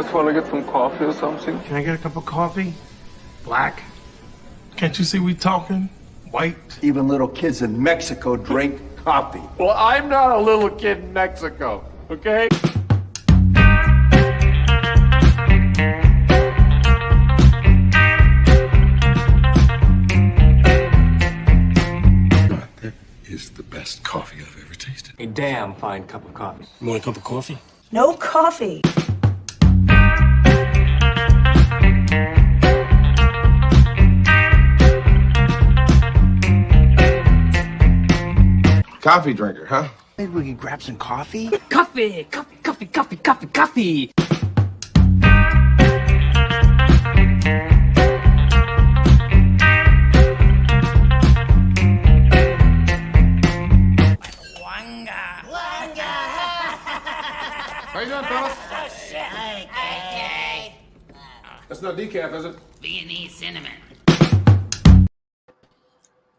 guys want to get some coffee or something? Can I get a cup of coffee? Black? Can't you see we talking? White? Even little kids in Mexico drink coffee. Well, I'm not a little kid in Mexico, okay? That is the best coffee I've ever tasted. A damn fine cup of coffee. You want a cup of coffee? No coffee. Coffee drinker, huh? Maybe we could grab some coffee? Coffee, coffee, coffee, coffee, coffee, coffee. How you doing, fellas? Okay. That's not decaf, is it? Viennese cinnamon.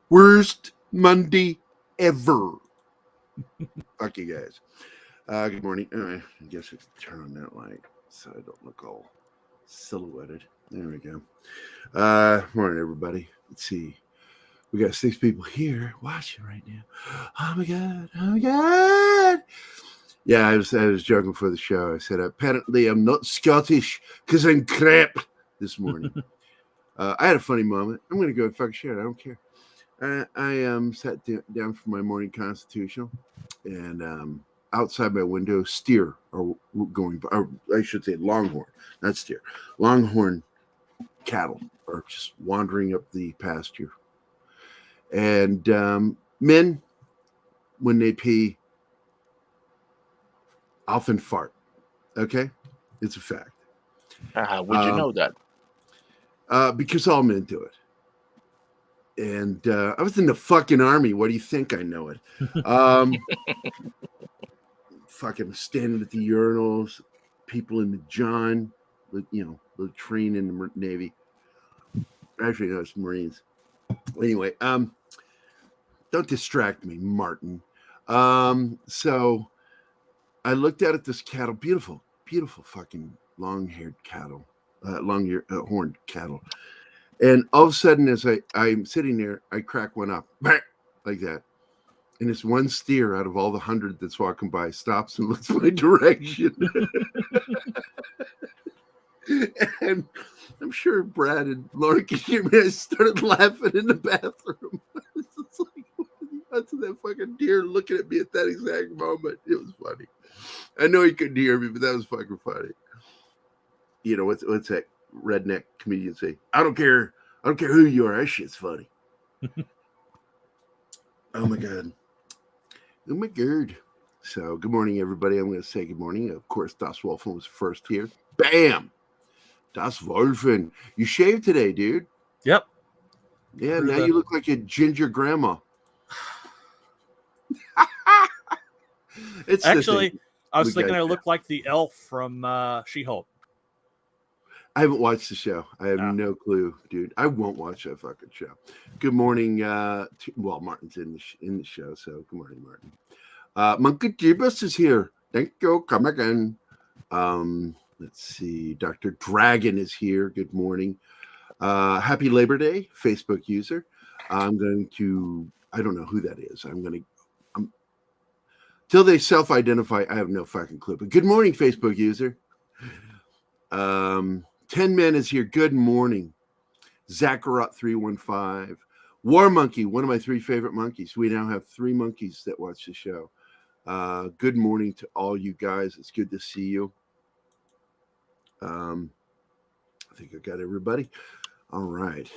Worst Monday ever. Fuck you guys. Good morning. I guess I should turn on that light so I don't look all silhouetted. There we go. Morning, everybody. Let's see. We got 6 people here watching right now. Oh my god! Oh my god! Yeah, I was joking for the show. I said apparently I'm not Scottish because I'm crap this morning. I had a funny moment. I'm gonna go and fuck shit. I don't care. I sat down for my morning constitutional, and outside my window, steer are going by, or I should say longhorn, not steer. Longhorn cattle are just wandering up the pasture. And men, when they pee, often fart. Okay? It's a fact. Would you know that? Because all men do it. And I was in the fucking army. What do you think I know it? Fucking standing at the urinals, people in the John, the train in the Navy. Actually, no, it's Marines. Anyway, don't distract me, Martin. So I looked out at this cattle, beautiful, beautiful fucking long-haired cattle, horned cattle. And all of a sudden, as I'm sitting there, I crack one up, like that. And this one steer out of all the 100 that's walking by stops and looks my direction. And I'm sure Brad and Lauren can hear me. I started laughing in the bathroom. It's like, that's that fucking deer looking at me at that exact moment. It was funny. I know he couldn't hear me, but that was fucking funny. You know, what's that redneck comedian say? I don't care who you are. That shit's funny. Oh my god. Oh my god. So good morning, everybody. I'm going to say good morning. Of course, Das Wolfen was first here. Bam. Das Wolfen. You shaved today, dude. Yep. Yeah, now you look like a ginger grandma. It's actually, I was thinking I look like the elf from She-Hulk. I haven't watched the show. I have no clue, dude. I won't watch that fucking show. Good morning. Martin's in the show, so good morning, Martin. Monkey Jeebus is here. Thank you. Come again. Let's see. Dr. Dragon is here. Good morning. Happy Labor Day, Facebook user. I don't know who that is. Till they self-identify, I have no fucking clue. But good morning, Facebook user. 10 Men is here. Good morning. Zacharot 315. War Monkey, one of my 3 favorite monkeys. We now have 3 monkeys that watch the show. Good morning to all you guys. It's good to see you. I think I got everybody. All right.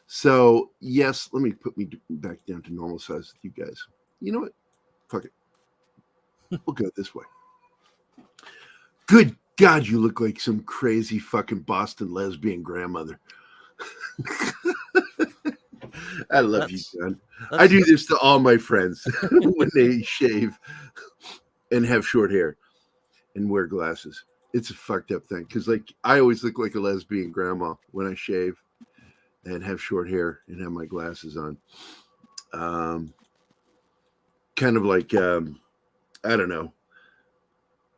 So, yes, let me put me back down to normal size with you guys. You know what? Fuck it. We'll go this way. Good God, you look like some crazy fucking Boston lesbian grandmother. I love you, son. I do this to all my friends when they shave and have short hair and wear glasses. It's a fucked up thing because, like, I always look like a lesbian grandma when I shave and have short hair and have my glasses on. Kind of like, I don't know.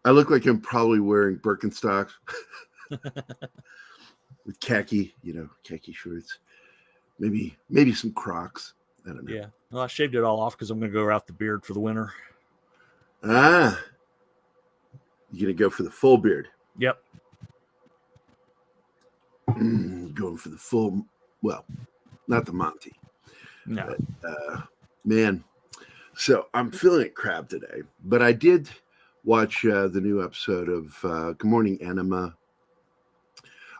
I look like I'm probably wearing Birkenstocks with khaki shorts. Maybe some Crocs. I don't know. Yeah. Well, I shaved it all off because I'm going to go out the beard for the winter. Ah. You're going to go for the full beard. Yep. Going for the full, well, not the Monty. No. But, man. So I'm feeling it crap today. But I did watch the new episode of Good Morning Anima.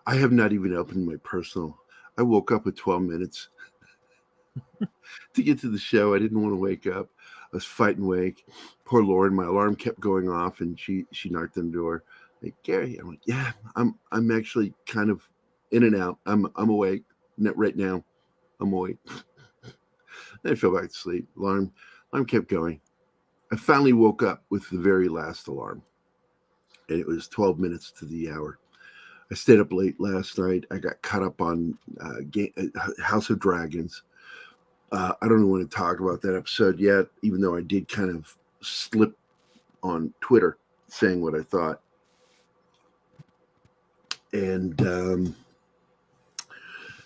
I have not even opened my personal. I woke up with 12 minutes to get to the show. I didn't want to wake up. I was fighting wake. Poor Lauren, my alarm kept going off, and she knocked on the door. Like, Gerry, I'm like, yeah, I'm actually kind of in and out. I'm awake right now. I'm awake. Then I fell back to sleep. Alarm kept going. I finally woke up with the very last alarm, and it was 12 minutes to the hour. I stayed up late last night. I got caught up on House of Dragons. I don't want to talk about that episode yet, even though I did kind of slip on Twitter saying what I thought. And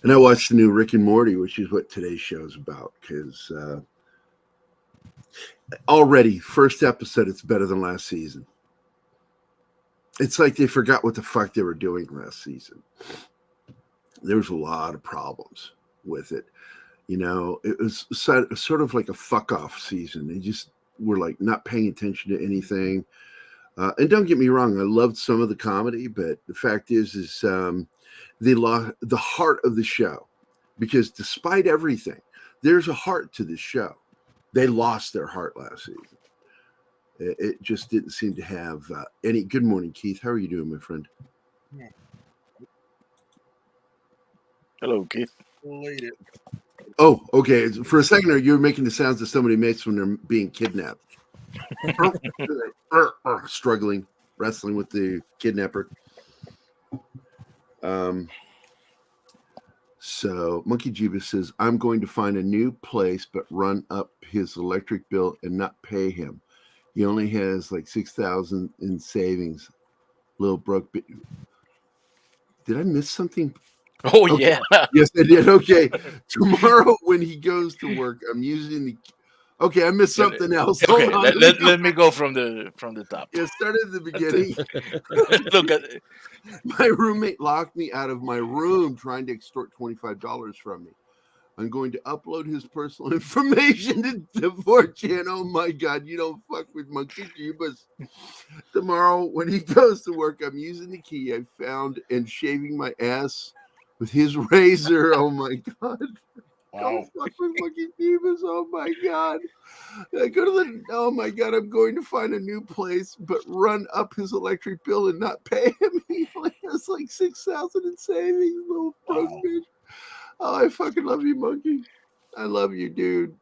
I watched the new Rick and Morty, which is what today's show is about, because already, first episode, it's better than last season. It's like they forgot what the fuck they were doing last season. There was a lot of problems with it. You know, it was sort of like a fuck off season. They just were like not paying attention to anything. And don't get me wrong, I loved some of the comedy, but the fact is they lost the heart of the show, because despite everything, there's a heart to this show. They lost their heart last season. It just didn't seem to have any. Good morning, Keith. How are you doing, my friend? Hello, Keith. Oh, okay. For a second, you were making the sounds that somebody makes when they're being kidnapped. Struggling, wrestling with the kidnapper. So Monkey Jeebus says, I'm going to find a new place, but run up his electric bill and not pay him. He only has like 6,000 in savings. Little broke. Did I miss something? Oh, okay. yeah. Yes, I did. Okay. Tomorrow when he goes to work, I'm using the. Okay, I missed something else. Okay, let me go from the top. Yeah, start at the beginning. Look at it. My roommate locked me out of my room trying to extort $25 from me. I'm going to upload his personal information to 4chan. Oh my God, you don't fuck with Monkey Jeebus. Tomorrow when he goes to work, I'm using the key I found and shaving my ass with his razor. Oh my God. Wow. Don't fuck with Monkey Jeebus. Oh my God. I go to oh my God, I'm going to find a new place, but run up his electric bill and not pay him. He only has like 6,000 in savings, little broke bitch. Oh, I fucking love you, Monkey. I love you, dude.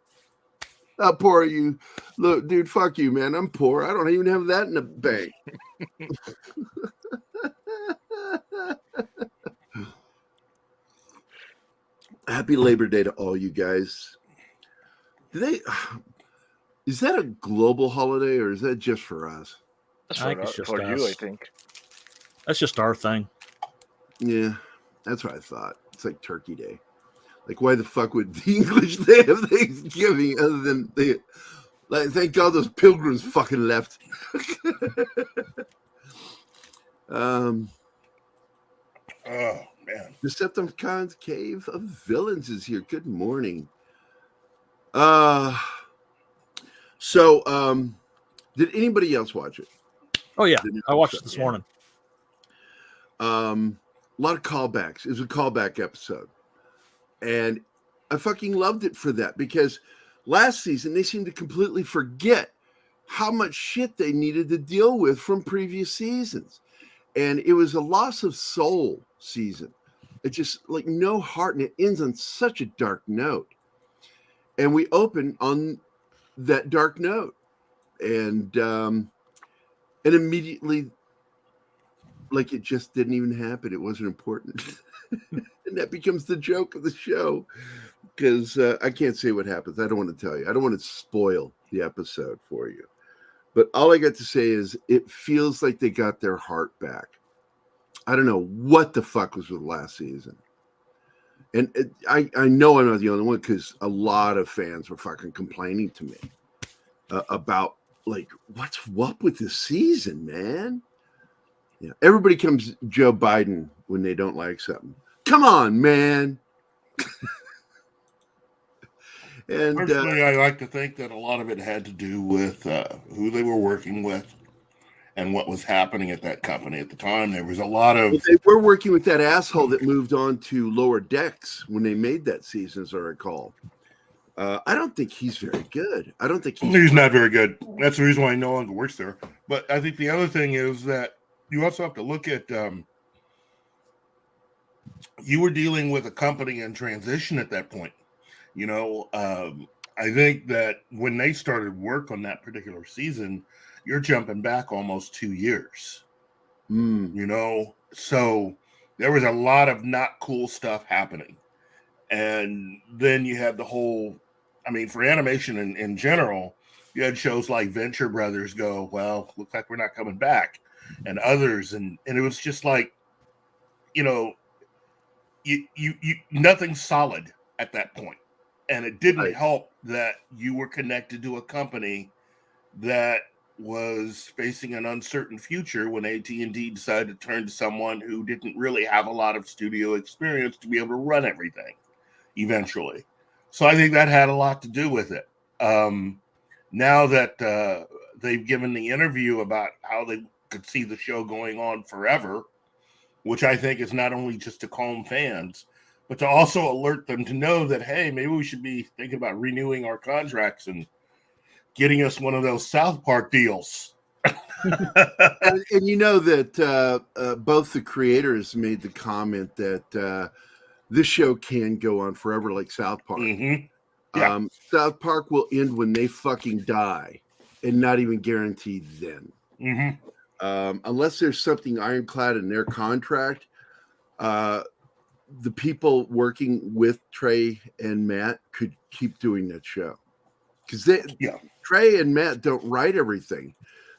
How poor are you? Look, dude, fuck you, man. I'm poor. I don't even have that in the bank. Happy Labor Day to all you guys. Is that a global holiday or is that just for us? That's I think it's just for us. you, I think. That's just our thing. Yeah, that's what I thought. It's like Turkey Day. Like, why the fuck would the English they have Thanksgiving other than they? Like, thank God those pilgrims fucking left. Oh man, Decepticon's Cave of Villains is here. Good morning. So, did anybody else watch it? Oh yeah, I watched it this morning. A lot of callbacks. It was a callback episode. And I fucking loved it for that, because last season they seemed to completely forget how much shit they needed to deal with from previous seasons. And it was a loss of soul season. It just like no heart, and it ends on such a dark note. And we open on that dark note. And immediately, like it just didn't even happen. It wasn't important. And that becomes the joke of the show, because I can't say what happens. I don't want to tell you. I don't want to spoil the episode for you. But all I got to say is it feels like they got their heart back. I don't know what the fuck was with last season. And I know I'm not the only one because a lot of fans were fucking complaining to me about, like, what's up with this season, man? Yeah, everybody comes Joe Biden when they don't like something. Come on, man. And personally, I like to think that a lot of it had to do with who they were working with and what was happening at that company at the time. There was a lot of... Well, they were working with that asshole that moved on to Lower Decks when they made that season, as I recall. I don't think he's very good. I don't think he's not very good. That's the reason why he no longer works there. But I think the other thing is that you also have to look at... you were dealing with a company in transition at that point. You know, I think that when they started work on that particular season, you're jumping back almost 2 years. You know, so there was a lot of not cool stuff happening. And then you had the whole, I mean, for animation in general, you had shows like Venture Brothers go, well, looks like we're not coming back, and others. And it was just like, you know, you nothing solid at that point. And it didn't help that you were connected to a company that was facing an uncertain future when AT&T decided to turn to someone who didn't really have a lot of studio experience to be able to run everything eventually. So I think that had a lot to do with it. Now that they've given the interview about how they could see the show going on forever, which I think is not only just to calm fans, but to also alert them to know that, hey, maybe we should be thinking about renewing our contracts and getting us one of those South Park deals. and you know that both the creators made the comment that this show can go on forever like South Park. Yeah. South Park will end when they fucking die and not even guaranteed then. Unless there's something ironclad in their contract, the people working with Trey and Matt could keep doing that show. Because Trey and Matt don't write everything.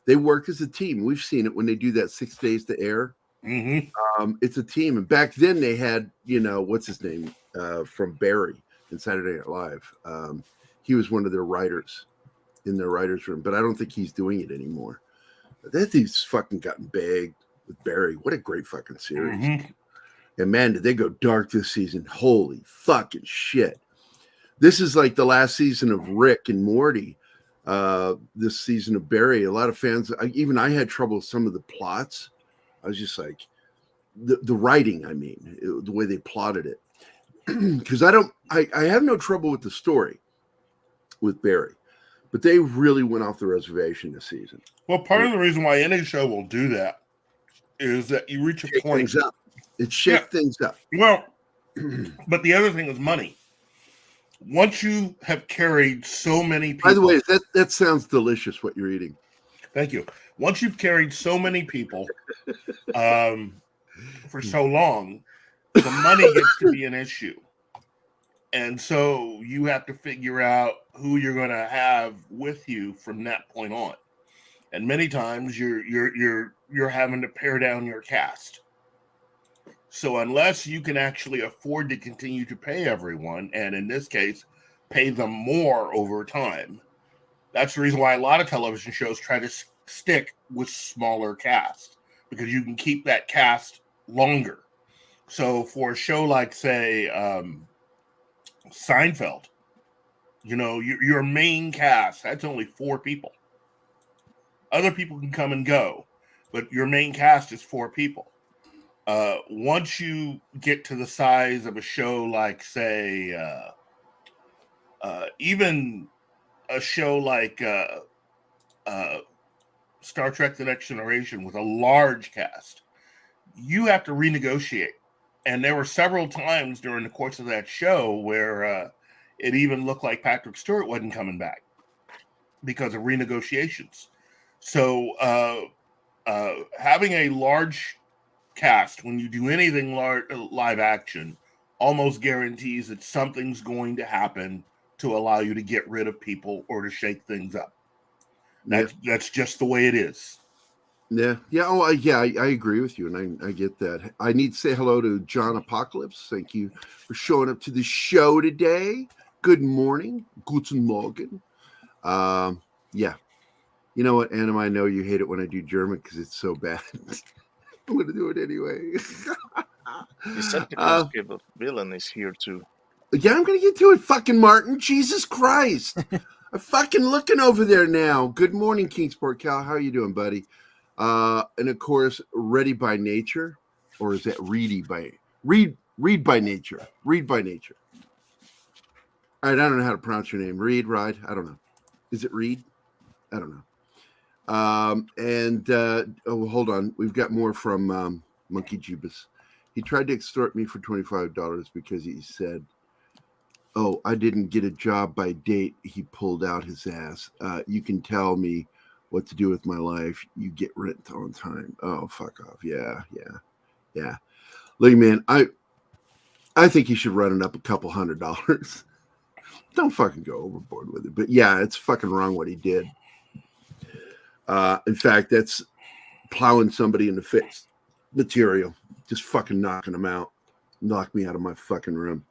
They work as a team. We've seen it when they do that 6 days to air. It's a team. And back then they had, you know, what's his name from Barry in Saturday Night Live. He was one of their writers in their writer's room, but I don't think he's doing it anymore. That dude's fucking gotten big with Barry. What a great fucking series. And man, did they go dark this season. Holy fucking shit. This is like the last season of Rick and Morty. This season of Barry. A lot of fans, even I had trouble with some of the plots. I was just like, the writing, I mean, the way they plotted it. Because I have no trouble with the story with Barry. But they really went off the reservation this season. Well, part of the reason why any show will do that is that you reach a point. It shakes things up. Well, but the other thing is money. Once you have carried so many people. By the way, that sounds delicious what you're eating. Thank you. Once you've carried so many people for so long, the money gets to be an issue. And so you have to figure out who you're going to have with you from that point on. And many times you're having to pare down your cast. So unless you can actually afford to continue to pay everyone, and in this case, pay them more over time, that's the reason why a lot of television shows try to stick with smaller cast, because you can keep that cast longer. So for a show like, say, Seinfeld, you know, your main cast, that's only 4 people. Other people can come and go, but your main cast is 4 people. Once you get to the size of a show like, say, even a show like Star Trek The Next Generation with a large cast, you have to renegotiate. And there were several times during the course of that show where it even looked like Patrick Stewart wasn't coming back because of renegotiations. So having a large cast when you do anything live action almost guarantees that something's going to happen to allow you to get rid of people or to shake things up. That's just the way it is. Yeah. I agree with you, and I get that. I need to say hello to John Apocalypse. Thank you for showing up to the show today. Good morning. Guten Morgen. Yeah. You know what, Anna? I know you hate it when I do German because it's so bad. I'm going to do it anyway. The villain is here too. Yeah, I'm going to get to it, fucking Martin. Jesus Christ. I'm fucking looking over there now. Good morning, Kingsport Cal. How are you doing, buddy? And of course, Ready by Nature, or is that Read by Nature? Read by Nature. All right, I don't know how to pronounce your name. Ride? I don't know. Is it Reed? I don't know. Hold on. We've got more from Monkey Jeebus. He tried to extort me for $25 because he said, "Oh, I didn't get a job by date." He pulled out his ass. You can tell me what to do with my life. You get rent on time. Oh, fuck off. Yeah. Look, man, I think you should run it up a couple $100. Don't fucking go overboard with it. But yeah, it's fucking wrong what he did. In fact, that's plowing somebody in the face material. Just fucking knocking them out. Knock me out of my fucking room.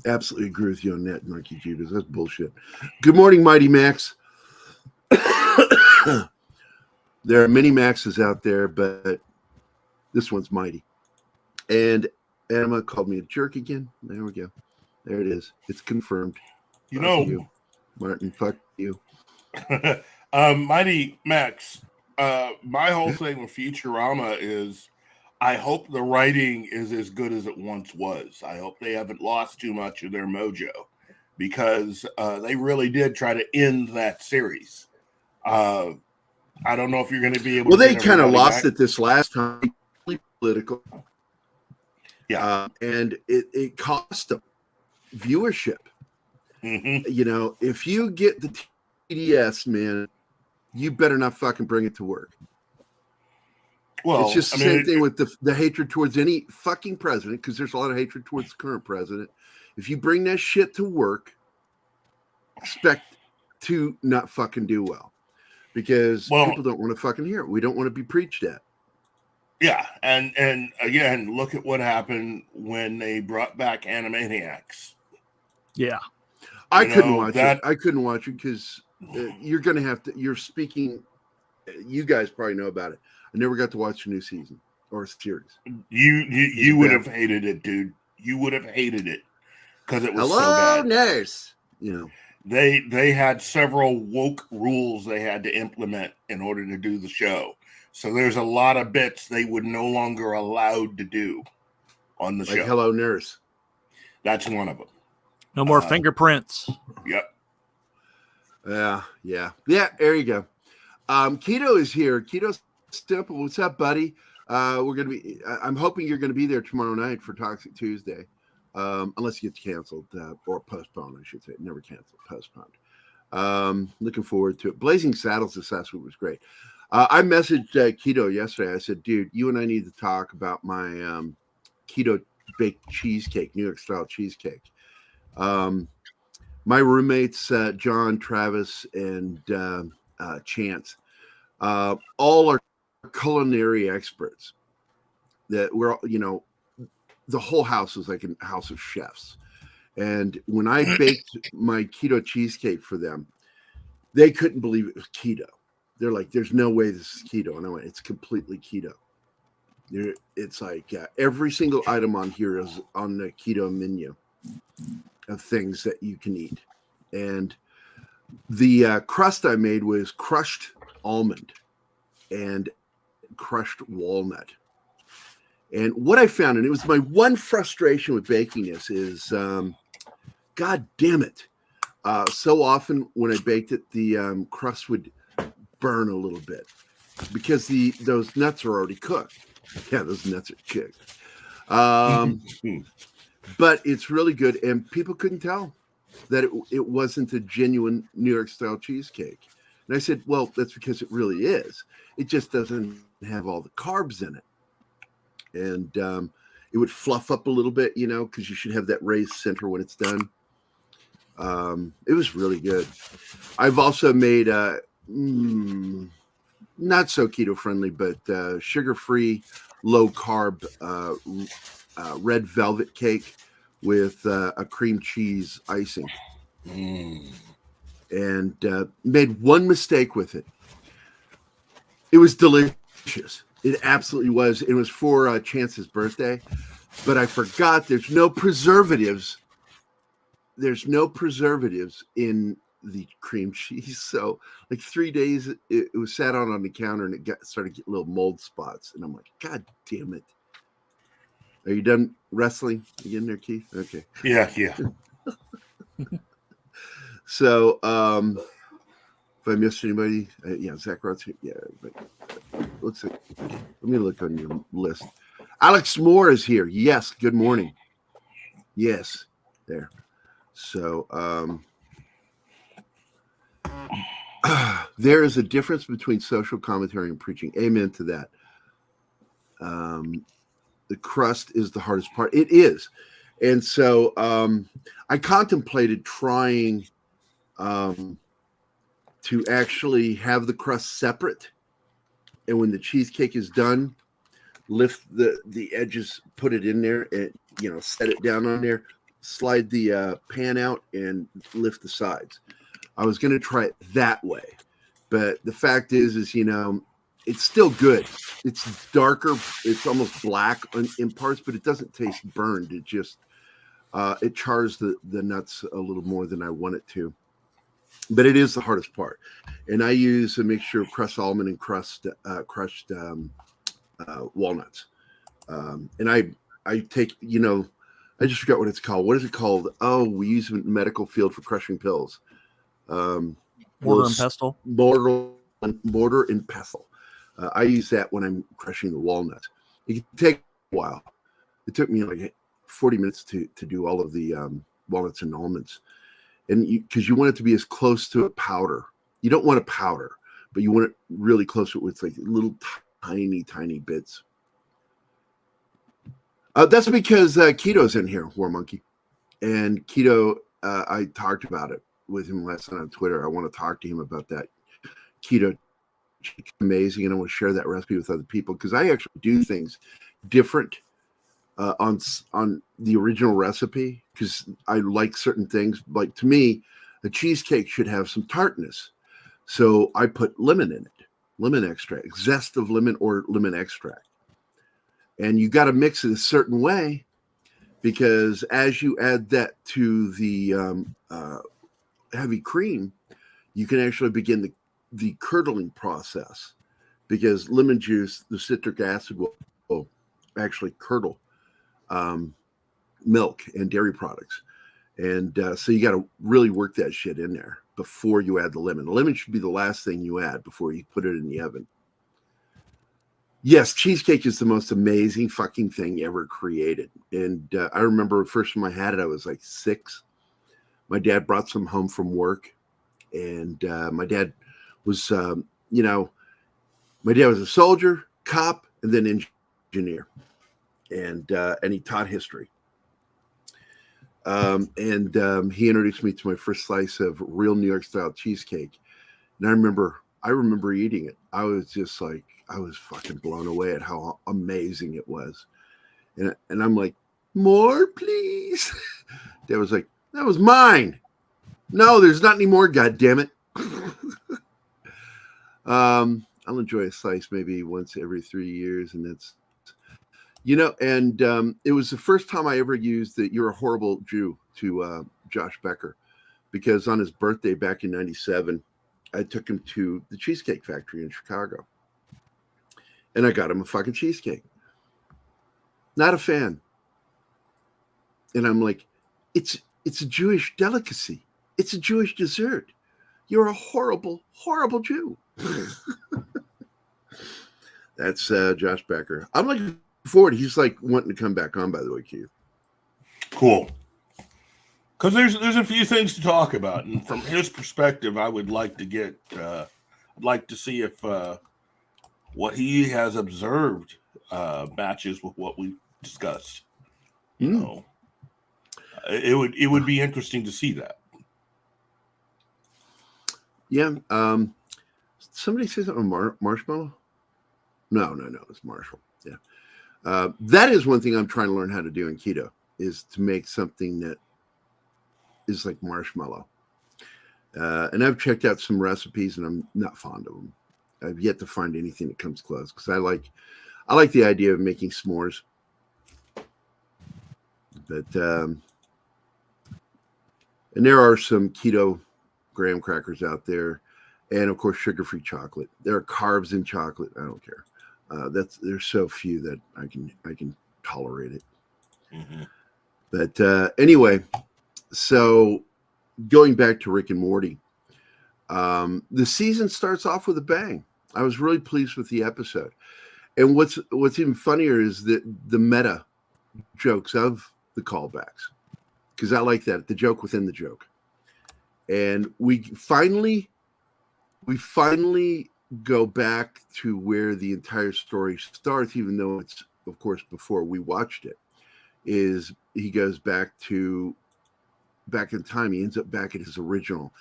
Absolutely agree with you on that, Monkey Judas. That's bullshit. Good morning, Mighty Max. There are many Maxes out there, but this one's Mighty. And Emma called me a jerk again. There we go. There it is. It's confirmed. You, Martin, fuck you. Mighty Max, my whole thing with Futurama is I hope the writing is as good as it once was. I hope they haven't lost too much of their mojo, because they really did try to end that series. I don't know if you're going to be able to. Well, they kind of lost it this last time. Political. Yeah. And it cost them viewership. Mm-hmm. You know, if you get the TDS, man, you better not fucking bring it to work. Well, it's just the same thing with the hatred towards any fucking president, because there's a lot of hatred towards the current president. If you bring that shit to work, expect to not fucking do well, because people don't want to fucking hear it. We don't want to be preached at. Yeah, and again, look at what happened when they brought back Animaniacs. Yeah, I couldn't watch it. I couldn't watch it because you're going to have to. You're speaking. You guys probably know about it. I never got to watch a new season or a series. You would have hated it, dude. You would have hated it because it was so bad. Nurse. You know, they had several woke rules they had to implement in order to do the show. So there's a lot of bits they would no longer allowed to do on the show. Hello, Nurse. That's one of them. No more fingerprints. Yep. Yeah. There you go. Keto is here. Keto Simple. What's up, buddy? We're gonna be. I'm hoping you're gonna be there tomorrow night for Toxic Tuesday, unless it gets canceled or postponed. I should say, never canceled, postponed. Looking forward to it. Blazing Saddles this last week was great. I messaged Keto yesterday. I said, dude, you and I need to talk about my keto baked cheesecake, New York style cheesecake. My roommates, John, Travis, and Chance, all are culinary experts. That we're, the whole house is like a house of chefs. And when I baked my keto cheesecake for them, they couldn't believe it was keto. They're like, there's no way this is keto. And I went, it's completely keto. It's like every single item on here is on the keto menu of things that you can eat. And the crust I made was crushed almond and crushed walnut. And what I found, and it was my one frustration with baking this, is, God damn it. So often when I baked it, the crust would burn a little bit because those nuts are already cooked. Yeah, those nuts are cooked. But it's really good, and people couldn't tell that it wasn't a genuine New York style cheesecake. And I said, well, that's because it really is. It just doesn't have all the carbs in it. And it would fluff up a little bit, because you should have that raised center when it's done. It was really good. I've also made not so keto friendly, but sugar-free, low-carb red velvet cake with a cream cheese icing. And made one mistake with it. It was delicious. It absolutely was. It was for Chance's birthday, but I forgot there's no preservatives. There's no preservatives in the cream cheese. So like 3 days, it was sat on the counter and it started getting little mold spots. And I'm like, God damn it. Are you done wrestling? You in there, Keith? Okay. Yeah. So, if I missed anybody, Zach Roth's here. Yeah, but looks like, let me look on your list. Alex Moore is here. Yes, good morning. Yes, there. So, there is a difference between social commentary and preaching. Amen to that. The crust is the hardest part. It is. And so I contemplated trying to actually have the crust separate. And when the cheesecake is done, lift the edges, put it in there, and set it down on there, slide the pan out, and lift the sides. I was going to try it that way, but the fact is it's still good. It's darker. It's almost black in parts, but it doesn't taste burned. It just it chars the nuts a little more than I want it to. But it is the hardest part. And I use a mixture of crushed almond and crushed walnuts. And I take, I just forgot what it's called. What is it called? Oh, we use it in the medical field for crushing pills. Mortar and pestle. Mortar and pestle. I use that when I'm crushing the walnuts. It can take a while. It took me like 40 minutes to do all of the walnuts and almonds. And because you want it to be as close to a powder. You don't want a powder, but you want it really close to it with like little tiny bits. That's because Keto's in here, War Monkey. And Keto, I talked about it with him last night on Twitter. I want to talk to him about that. Keto, amazing, and I want to share that recipe with other people because I actually do things different on the original recipe because I like certain things. Like to me, a cheesecake should have some tartness, so I put lemon in it, lemon extract, zest of lemon or lemon extract, and you got to mix it a certain way because as you add that to the heavy cream, you can actually begin the curdling process because lemon juice, the citric acid will actually curdle milk and dairy products. And so you got to really work that shit in there before you add the lemon. The lemon should be the last thing you add before you put it in the oven. Yes, cheesecake is the most amazing fucking thing ever created. And I remember the first time I had it, I was like 6. My dad brought some home from work. And my dad was, my dad was a soldier, cop, and then engineer. And he taught history. And he introduced me to my first slice of real New York style cheesecake. And I remember eating it. I was just like, I was fucking blown away at how amazing it was. And I'm like, more, please. Dad was like, that was mine. No, there's not any more, goddammit. I'll enjoy a slice maybe once every 3 years, and that's, and it was the first time I ever used the "You're a Horrible Jew" to Josh Becker, because on his birthday back in '97, I took him to the Cheesecake Factory in Chicago, and I got him a fucking cheesecake. Not a fan, and I'm like, it's a Jewish delicacy. It's a Jewish dessert. You're a horrible, horrible Jew. That's Josh Becker. I'm looking forward. He's like wanting to come back on, by the way, Keith. Cool. Because there's a few things to talk about, and from his perspective, I would like to get, I'd like to see if what he has observed matches with what we discussed. You know, it would be interesting to see that. Yeah. Somebody says something marshmallow. No, it's Marshall. Yeah. That is one thing I'm trying to learn how to do in keto, is to make something that is like marshmallow. And I've checked out some recipes, and I'm not fond of them. I've yet to find anything that comes close, because I like the idea of making s'mores. But and there are some keto graham crackers out there, and of course sugar-free chocolate. There are carbs in chocolate. I don't care. There's so few that I can tolerate it. Mm-hmm. But anyway, so going back to Rick and Morty, the season starts off with a bang. I was really pleased with the episode, and what's even funnier is the meta jokes of the callbacks, because I like that, the joke within the joke. And we finally go back to where the entire story starts, even though it's, of course, before we watched it. Is he goes back in time. He ends up back at his original.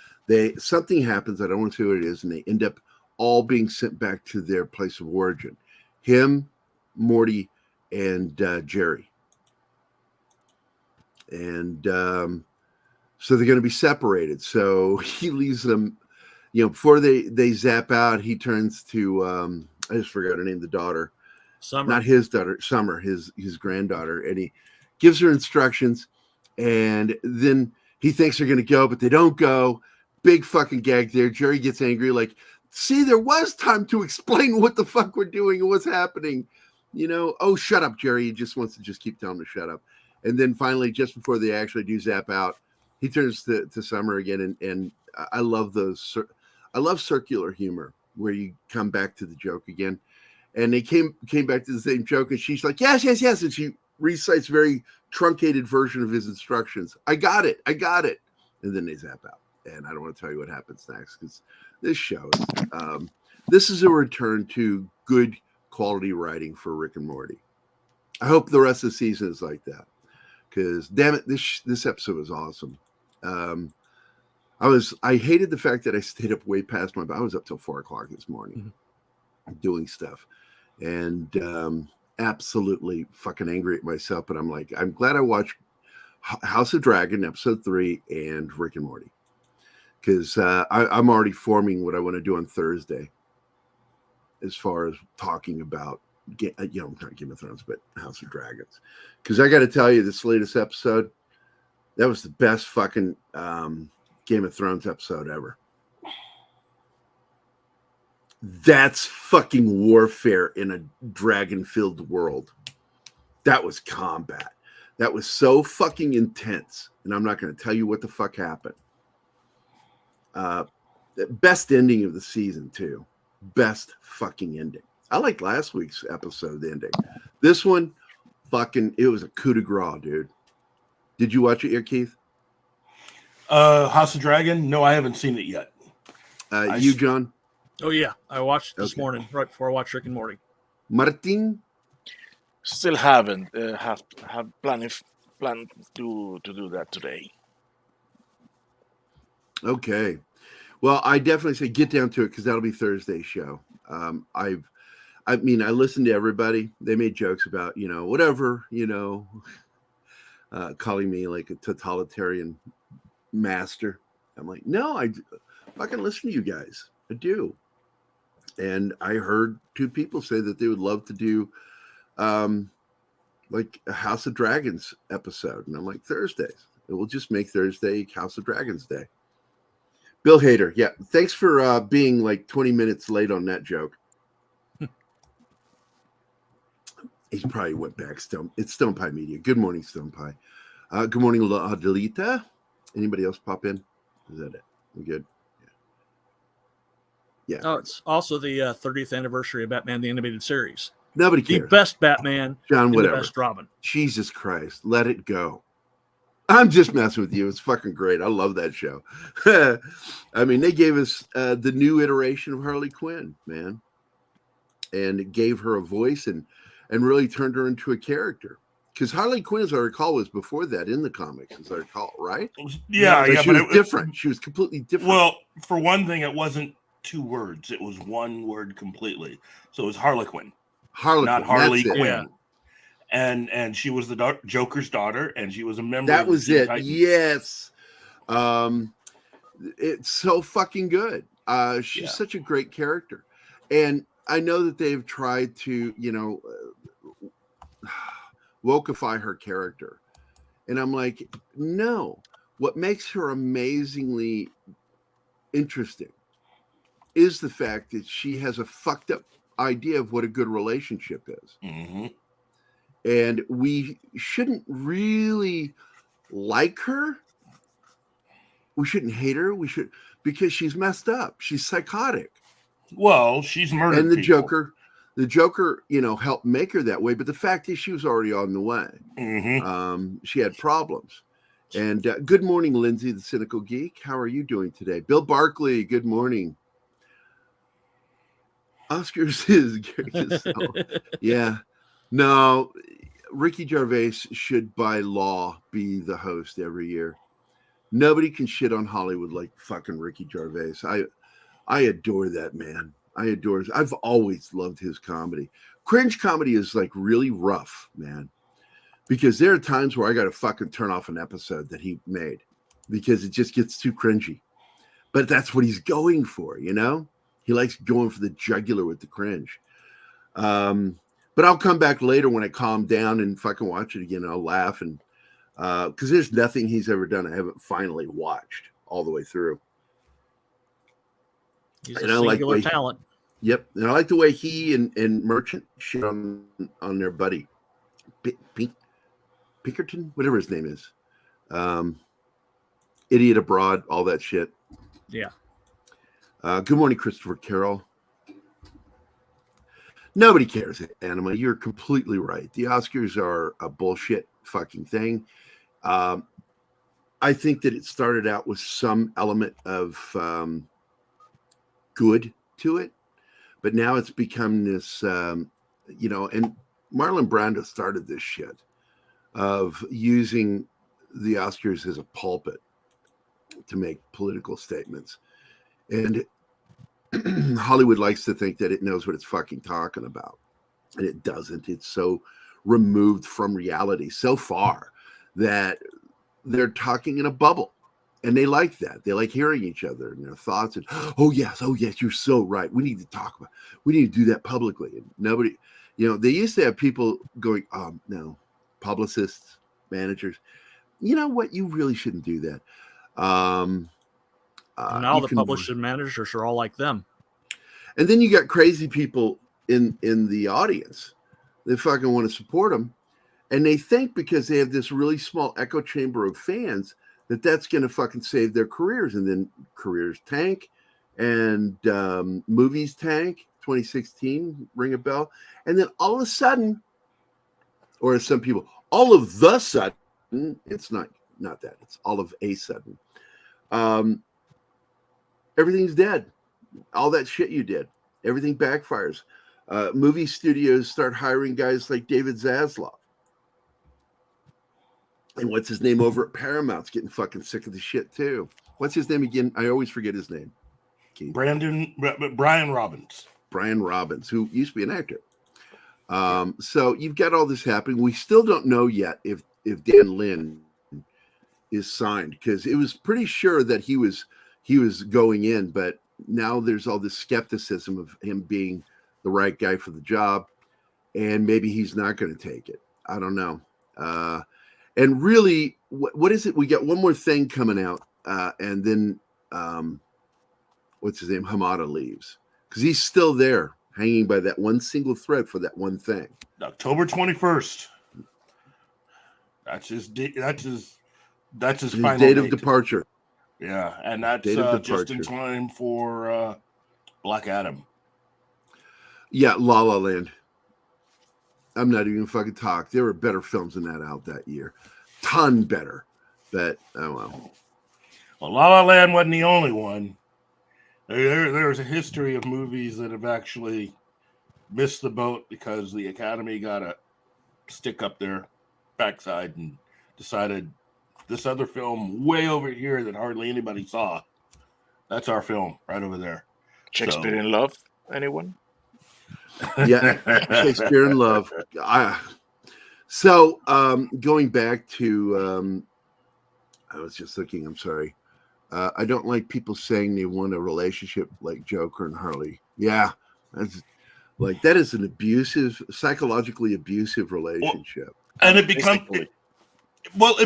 Something happens, I don't want to say what it is, and they end up all being sent back to their place of origin. Him, Morty, and Gerry. And so they're going to be separated. So he leaves them, before they zap out, he turns to, I just forgot her name, the daughter. Summer. Not his daughter, Summer, his granddaughter. And he gives her instructions, and then he thinks they're going to go, but they don't go. Big fucking gag there. Gerry gets angry, like, see, there was time to explain what the fuck we're doing and what's happening. Oh, shut up, Gerry. He just wants to just keep telling him to shut up. And then finally, just before they actually do zap out, he turns to Summer again. And I love those. I love circular humor where you come back to the joke again. And they came back to the same joke, and she's like, yes. And she recites very truncated version of his instructions. I got it. And then they zap out. And I don't want to tell you what happens next, because this show, this is a return to good quality writing for Rick and Morty. I hope the rest of the season is like that, because damn it, this episode was awesome. I hated the fact that I stayed up way past I was up till 4:00 this morning doing stuff, and absolutely fucking angry at myself. But I'm like, I'm glad I watched House of Dragon episode 3 and Rick and Morty, because I'm already forming what I want to do on Thursday as far as talking about, not Game of Thrones, but House of Dragons. Because I got to tell you, this latest episode, that was the best fucking Game of Thrones episode ever. That's fucking warfare in a dragon-filled world. That was combat. That was so fucking intense. And I'm not going to tell you what the fuck happened. Best ending of the season, too. Best fucking ending. I like last week's episode ending. This one, it was a coup de grace, dude. Did you watch it yet, Keith? House of Dragon? No, I haven't seen it yet. You, John? Oh, yeah. I watched this morning, right before I watched Rick and Morty. Martin? Still haven't. Have plan to do that today. Okay. Well, I definitely say get down to it, because that'll be Thursday's show. I listened to everybody. They made jokes about, whatever, calling me like a totalitarian master. I'm like, no, I fucking listen to you guys. I do. And I heard 2 people say that they would love to do like a House of Dragons episode. And I'm like, Thursdays. And we'll just make Thursday House of Dragons Day. Bill Hader, yeah. Thanks for being like 20 minutes late on that joke. He probably went back. It's Stone Pie Media. Good morning, Stone Pie. Good morning, La Delita. Anybody else pop in? Is that it? We good? Yeah. Oh, it's also the 30th anniversary of Batman the Animated Series. Nobody cares. The best Batman, John, and whatever. the best Robin. Jesus Christ, let it go. I'm just messing with you. It's fucking great. I love that show. I mean, they gave us the new iteration of Harley Quinn, man, and it gave her a voice and really turned her into a character. Because Harley Quinn, as I recall, was before that in the comics, as I recall, right? Yeah, So yeah, she but was different. She was completely different. Well, for one thing, it wasn't 2 words; it was 1 word completely. So it was Harlequin, not Harley Quinn. Yeah. And she was the Joker's daughter, and she was a member. That of the was Teen it. Titans. Yes. It's so fucking good. She's such a great character, and I know that they've tried to, wokeify her character, and I'm like, no. What makes her amazingly interesting is the fact that she has a fucked up idea of what a good relationship is. Mm-hmm. And we shouldn't really like her. We shouldn't hate her. We should, because she's messed up. She's psychotic. Well, she's murdered. And the people. Joker, helped make her that way. But the fact is, she was already on the way. Mm-hmm. She had problems. And good morning, Lindsay, the Cynical Geek. How are you doing today? Bill Barkley, good morning. Oscars is Gerry. Yeah. No, Ricky Gervais should by law be the host every year. Nobody can shit on Hollywood like fucking Ricky Gervais. I adore that man. I've always loved his comedy. Cringe comedy is like really rough, man. Because there are times where I got to fucking turn off an episode that he made because it just gets too cringy. But that's what he's going for, He likes going for the jugular with the cringe. But I'll come back later when I calm down and fucking watch it again. I'll laugh and because there's nothing he's ever done I haven't finally watched all the way through. He's a singular talent. Yep, and I like the way he and Merchant shit on their buddy Pinkerton, whatever his name is, Idiot Abroad, all that shit. Yeah. Good morning, Christopher Carroll. Nobody cares, Anima. You're completely right. The Oscars are a bullshit fucking thing. I think that it started out with some element of good to it, but now it's become this, and Marlon Brando started this shit of using the Oscars as a pulpit to make political statements. And Hollywood likes to think that it knows what it's fucking talking about. And it doesn't. It's so removed from reality so far that they're talking in a bubble. And they like that. They like hearing each other and their thoughts. And, oh, yes, you're so right. We need to do that publicly. And nobody, they used to have people going, no, publicists, managers. You know what? You really shouldn't do that. Now the publishing managers are all like them. And then you got crazy people in the audience. They fucking want to support them. And they think because they have this really small echo chamber of fans that that's going to fucking save their careers. And then careers tank and movies tank. 2016, ring a bell. And then all of a sudden, or as some people, all of the sudden, it's not that. It's all of a sudden. Everything's dead. All that shit you did. Everything backfires. Movie studios start hiring guys like David Zaslav. And what's his name over at Paramount's getting fucking sick of the shit too. What's his name again? I always forget his name. Keith. Brian Robbins. Brian Robbins, who used to be an actor. So you've got all this happening. We still don't know yet if Dan Lin is signed, because it was pretty sure that he was going in, but now there's all this skepticism of him being the right guy for the job, and maybe he's not going to take it. I don't know. And really, what is it? We got one more thing coming out, and then what's his name? Hamada leaves because he's still there, hanging by that one single thread for that one thing. October 21st. That's his final date of departure. Yeah, and that's just in time for Black Adam. Yeah, La La Land. I'm not even fucking talk. There were better films than that out that year. Ton better. But, oh well. Well, La La Land wasn't the only one. There's a history of movies that have actually missed the boat because the Academy got a stick up there. backside and decided this other film way over here that hardly anybody saw. That's our film right over there. Shakespeare in Love, anyone? Yeah, Shakespeare in Love. So going back to, I was just looking, I'm sorry. I don't like people saying they want a relationship like Joker and Harley. Yeah, that's like that is an abusive, psychologically abusive relationship. And it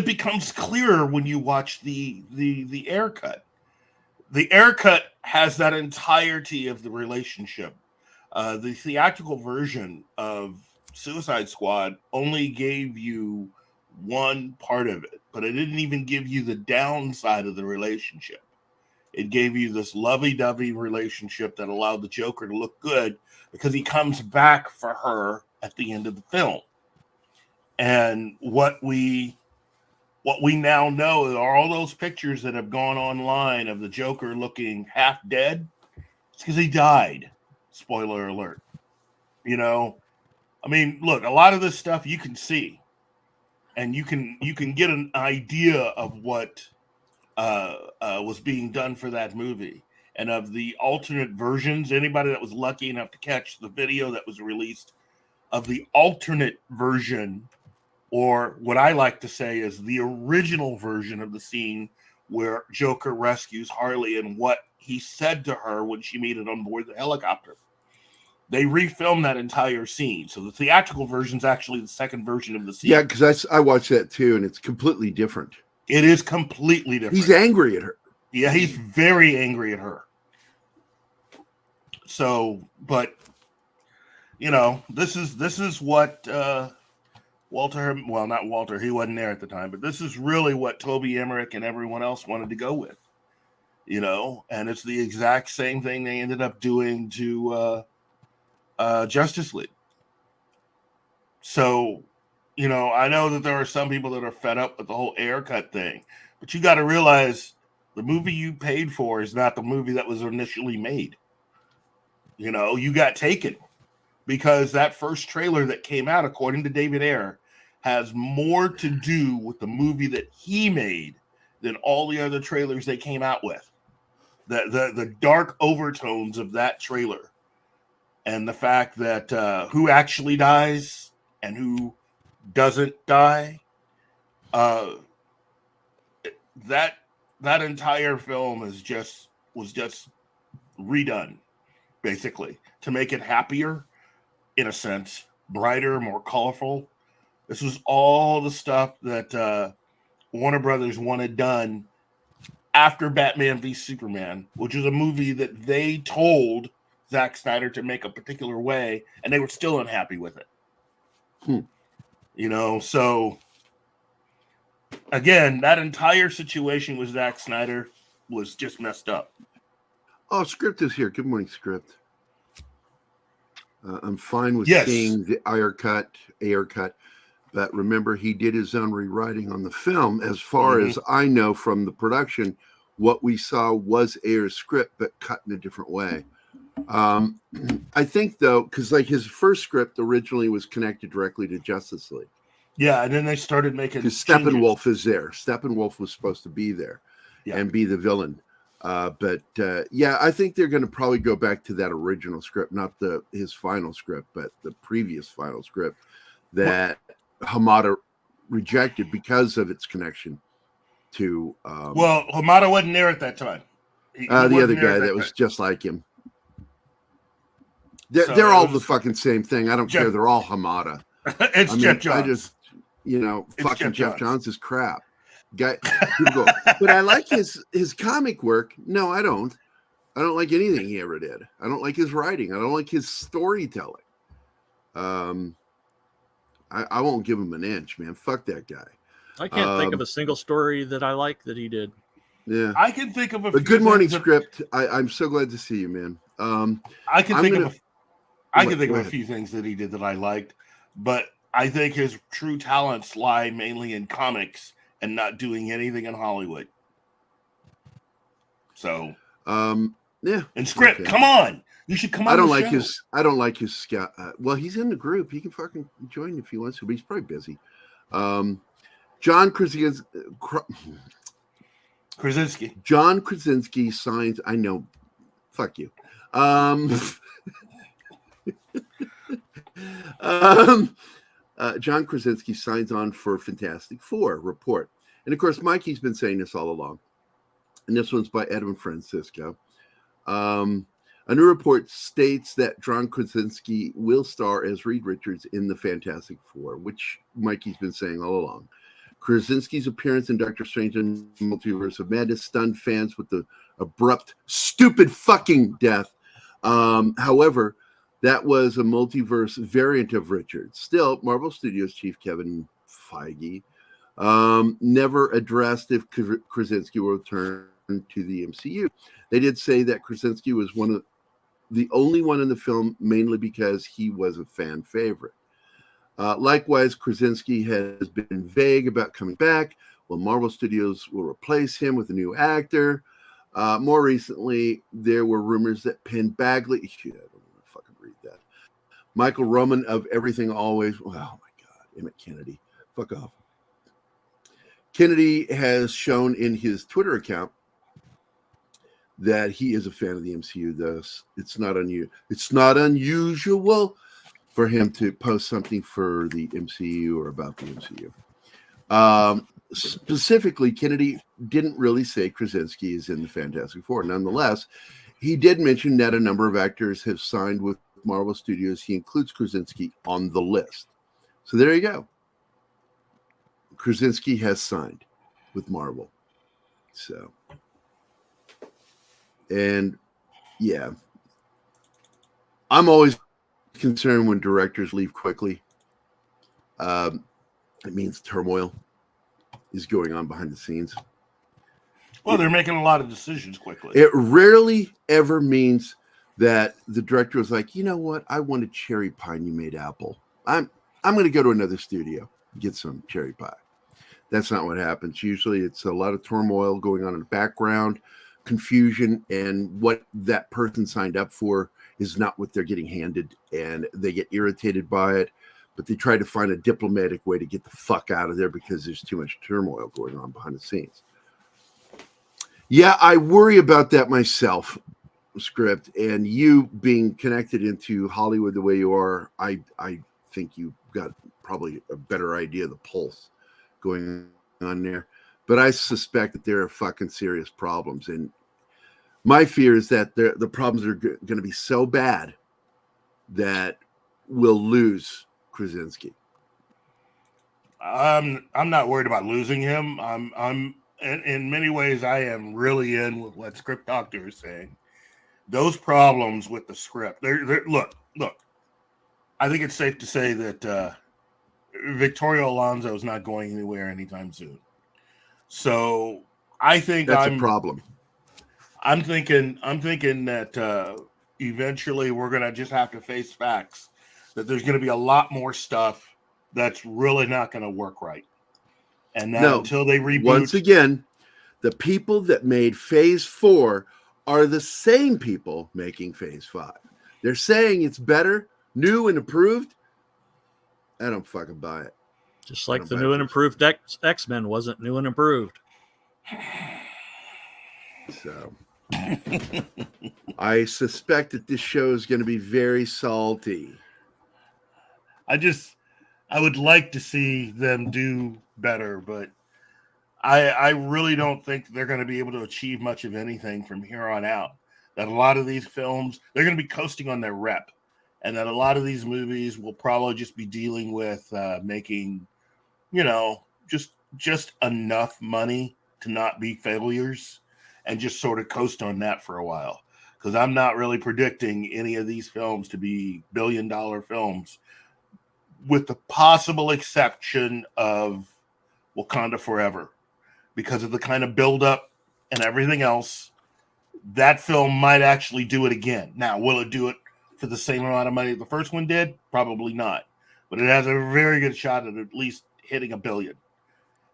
becomes clearer when you watch the air cut. The air cut has that entirety of the relationship. The theatrical version of Suicide Squad only gave you one part of it, but it didn't even give you the downside of the relationship. It gave you this lovey-dovey relationship that allowed the Joker to look good because he comes back for her at the end of the film. And what we now know are all those pictures that have gone online of the Joker looking half dead. It's because he died. Spoiler alert. You know, I mean, look, a lot of this stuff you can see, and you can get an idea of what was being done for that movie and of the alternate versions. Anybody that was lucky enough to catch the video that was released of the alternate version, or what I like to say is the original version of the scene where Joker rescues Harley and what he said to her when she made it on board the helicopter. They refilmed that entire scene. So the theatrical version is actually the second version of the scene. Yeah, because I watched that too, and it's completely different. It is completely different. He's angry at her. Yeah, he's very angry at her. So, but you know, this is what Walter, well, not Walter, he wasn't there at the time, but this is really what Toby Emmerich and everyone else wanted to go with, you know, and it's the exact same thing they ended up doing to Justice League. So, you know, I know that there are some people that are fed up with the whole air cut thing, but you got to realize the movie you paid for is not the movie that was initially made. You know, you got taken because that first trailer that came out, according to David Ayer, has more to do with the movie that he made than all the other trailers they came out with. The dark overtones of that trailer and the fact that who actually dies and who doesn't die, that entire film was just redone, basically, to make it happier, in a sense, brighter, more colorful. This was all the stuff that Warner Brothers wanted done after Batman v Superman, which was a movie that they told Zack Snyder to make a particular way, and they were still unhappy with it. You know, so again, that entire situation with Zack Snyder was just messed up. Oh, Script is here. Good morning, Script. I'm fine with seeing the Ayer cut, but remember, he did his own rewriting on the film. As far as I know from the production, what we saw was Ayer's script, but cut in a different way. I think, though, because like his first script originally was connected directly to Justice League. Yeah, and then they started making because Steppenwolf is there. Steppenwolf was supposed to be there and be the villain. But I think they're going to probably go back to that original script, not his final script, but the previous final script that Hamada rejected because of its connection to. Hamada wasn't there at that time. The other guy that was just like him. They're all the fucking same thing. I don't care. They're all Hamada. Jeff Johns. I just, fucking Jeff Johns is crap. Guy, but I like his comic work. No, I don't. I don't like anything he ever did. I don't like his writing. I don't like his storytelling. I won't give him an inch, man. Fuck that guy. I can't think of a single story that I like that he did. Yeah, I can think of a. But good morning, Script. I'm so glad to see you, man. I can think of a few things that he did that I liked, but I think his true talents lie mainly in comics and not doing anything in Hollywood. So, And Script, come on. You should come on. I don't like his Scott. Well, he's in the group. He can fucking join if he wants to, but he's probably busy. John Krasinski signs. I know. Fuck you. John Krasinski signs on for Fantastic Four report. And of course, Mikey's been saying this all along. And this one's by Edwin Francisco. A new report states that John Krasinski will star as Reed Richards in the Fantastic Four, which Mikey's been saying all along. Krasinski's appearance in Doctor Strange and Multiverse of Madness stunned fans with the abrupt, stupid fucking death. However, that was a multiverse variant of Richards. Still, Marvel Studios chief Kevin Feige never addressed if Krasinski will return to the MCU. They did say that Krasinski was the only one in the film, mainly because he was a fan favorite. Likewise, Krasinski has been vague about coming back. Well, Marvel Studios will replace him with a new actor. More recently, there were rumors that Penn Badgley, shit, I don't want to fucking read that. Michael Roman of Everything Always, oh my God, Emmett Kennedy, fuck off. Kennedy has shown in his Twitter account that he is a fan of the MCU. Thus, it's not unusual for him to post something for the MCU or about the MCU. Specifically, Kennedy didn't really say Krasinski is in the Fantastic Four. Nonetheless, he did mention that a number of actors have signed with Marvel Studios. He includes Krasinski on the list. So there you go. Krasinski has signed with Marvel. So, and yeah, I'm always concerned when directors leave quickly. It means turmoil is going on behind the scenes. Well, they're making a lot of decisions quickly. It rarely ever means that the director was like, you know what? I want a cherry pie and you made apple. I'm going to go to another studio and get some cherry pie. That's not what happens. Usually it's a lot of turmoil going on in the background, confusion, and what that person signed up for is not what they're getting handed, and they get irritated by it, but they try to find a diplomatic way to get the fuck out of there because there's too much turmoil going on behind the scenes. Yeah, I worry about that myself, Script, and you being connected into Hollywood the way you are, I think you've got probably a better idea of the pulse going on there. But I suspect that there are fucking serious problems, and my fear is that the problems are going to be so bad that we'll lose Krasinski. I'm not worried about losing him. I'm in many ways I am really in with what Script Doctor is saying. Those problems with the script. Look. I think it's safe to say that Victoria Alonso is not going anywhere anytime soon. So I think that's a problem. I'm thinking that eventually we're going to just have to face facts that there's going to be a lot more stuff that's really not going to work right. And now until they reboot. Once again, the people that made Phase 4 are the same people making Phase 5. They're saying it's better, new and improved. I don't fucking buy it. Just like the new and improved X-Men wasn't new and improved. So I suspect that this show is going to be very salty. I would like to see them do better, but I really don't think they're going to be able to achieve much of anything from here on out. That a lot of these films, they're going to be coasting on their rep, and that a lot of these movies will probably just be dealing with making, just enough money to not be failures and just sort of coast on that for a while. Because I'm not really predicting any of these films to be billion-dollar films, with the possible exception of Wakanda Forever. Because of the kind of build-up and everything else, that film might actually do it again. Now, will it do it for the same amount of money the first one did? Probably not. But it has a very good shot at least hitting $1 billion.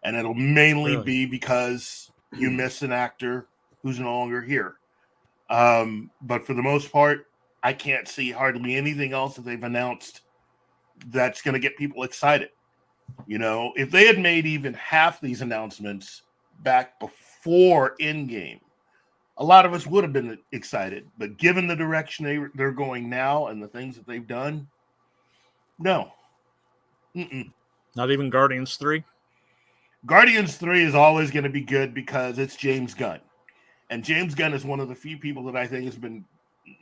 And it'll mainly be because you miss an actor who's no longer here. But for the most part, I can't see hardly anything else that they've announced that's going to get people excited. You know, if they had made even half these announcements back before Endgame, a lot of us would have been excited. But given the direction they're going now and the things that they've done, no. Not even Guardians 3? Guardians 3 is always going to be good because it's James Gunn. And James Gunn is one of the few people that I think has been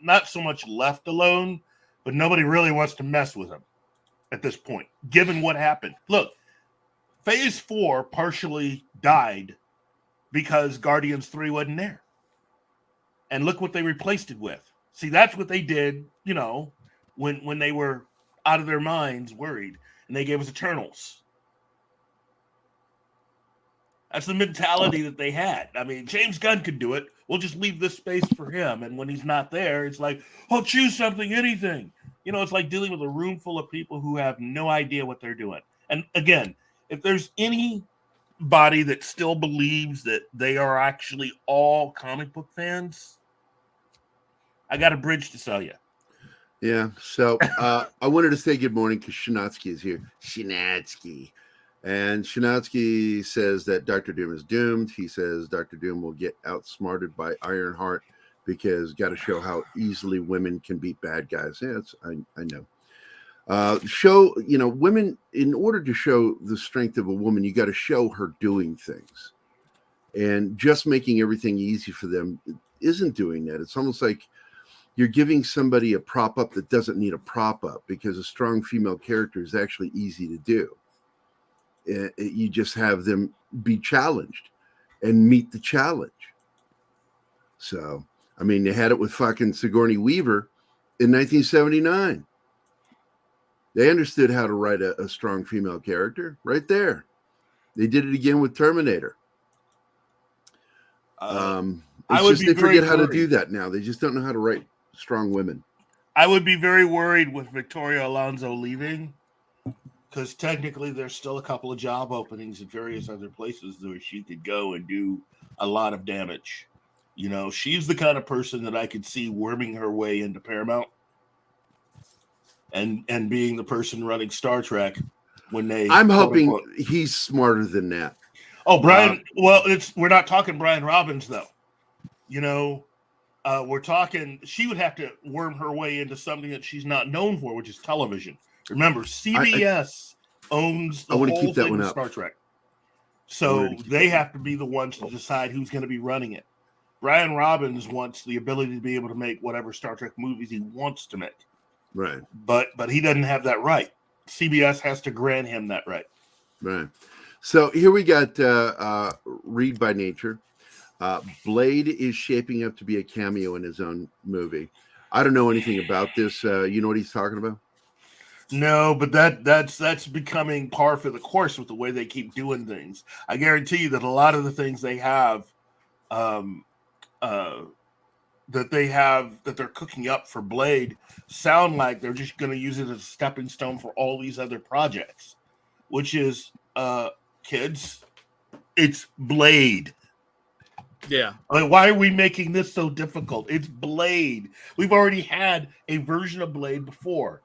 not so much left alone, but nobody really wants to mess with him at this point, given what happened. Look, Phase 4 partially died because Guardians 3 wasn't there. And look what they replaced it with. See, that's what they did, you know, when they were out of their minds worried, and they gave us Eternals. That's the mentality that they had. I mean, James Gunn could do it. We'll just leave this space for him. And when he's not there, it's like, oh, choose something, anything. You know, it's like dealing with a room full of people who have no idea what they're doing. And again, if there's anybody that still believes that they are actually all comic book fans, I got a bridge to sell you. Yeah. So I wanted to say good morning because Shinatsky is here. Shinatsky. And Shinatsky says that Dr. Doom is doomed. He says Dr. Doom will get outsmarted by Ironheart because got to show how easily women can beat bad guys. Yeah, I know. Show, you know, women, in order to show the strength of a woman, you got to show her doing things. And just making everything easy for them isn't doing that. It's almost like you're giving somebody a prop up that doesn't need a prop up, because a strong female character is actually easy to do. You just have them be challenged and meet the challenge. So, I mean, they had it with fucking Sigourney Weaver in 1979. They understood how to write a strong female character right there. They did it again with Terminator. They forget how to do that now. They just don't know how to write strong women. I would be very worried with Victoria Alonso leaving, because technically there's still a couple of job openings at various other places where she could go and do a lot of damage. You know, she's the kind of person that I could see worming her way into Paramount and being the person running Star Trek when they... I'm hoping he's smarter than that. Oh, Brian, we're not talking Brian Robbins, though. You know, we're talking, she would have to worm her way into something that she's not known for, which is television. Remember, CBS owns the whole thing with Star Trek. So they have to be the ones to decide who's going to be running it. Brian Robbins wants the ability to be able to make whatever Star Trek movies he wants to make. Right. But he doesn't have that right. CBS has to grant him that right. Right. So here we got Read by Nature. Blade is shaping up to be a cameo in his own movie. I don't know anything about this. You know what he's talking about? No, but that's becoming par for the course with the way they keep doing things. I guarantee you that a lot of the things they have, that they're cooking up for Blade, sound like they're just going to use it as a stepping stone for all these other projects, which is, kids, it's Blade. Yeah. I mean, why are we making this so difficult? It's Blade. We've already had a version of Blade before.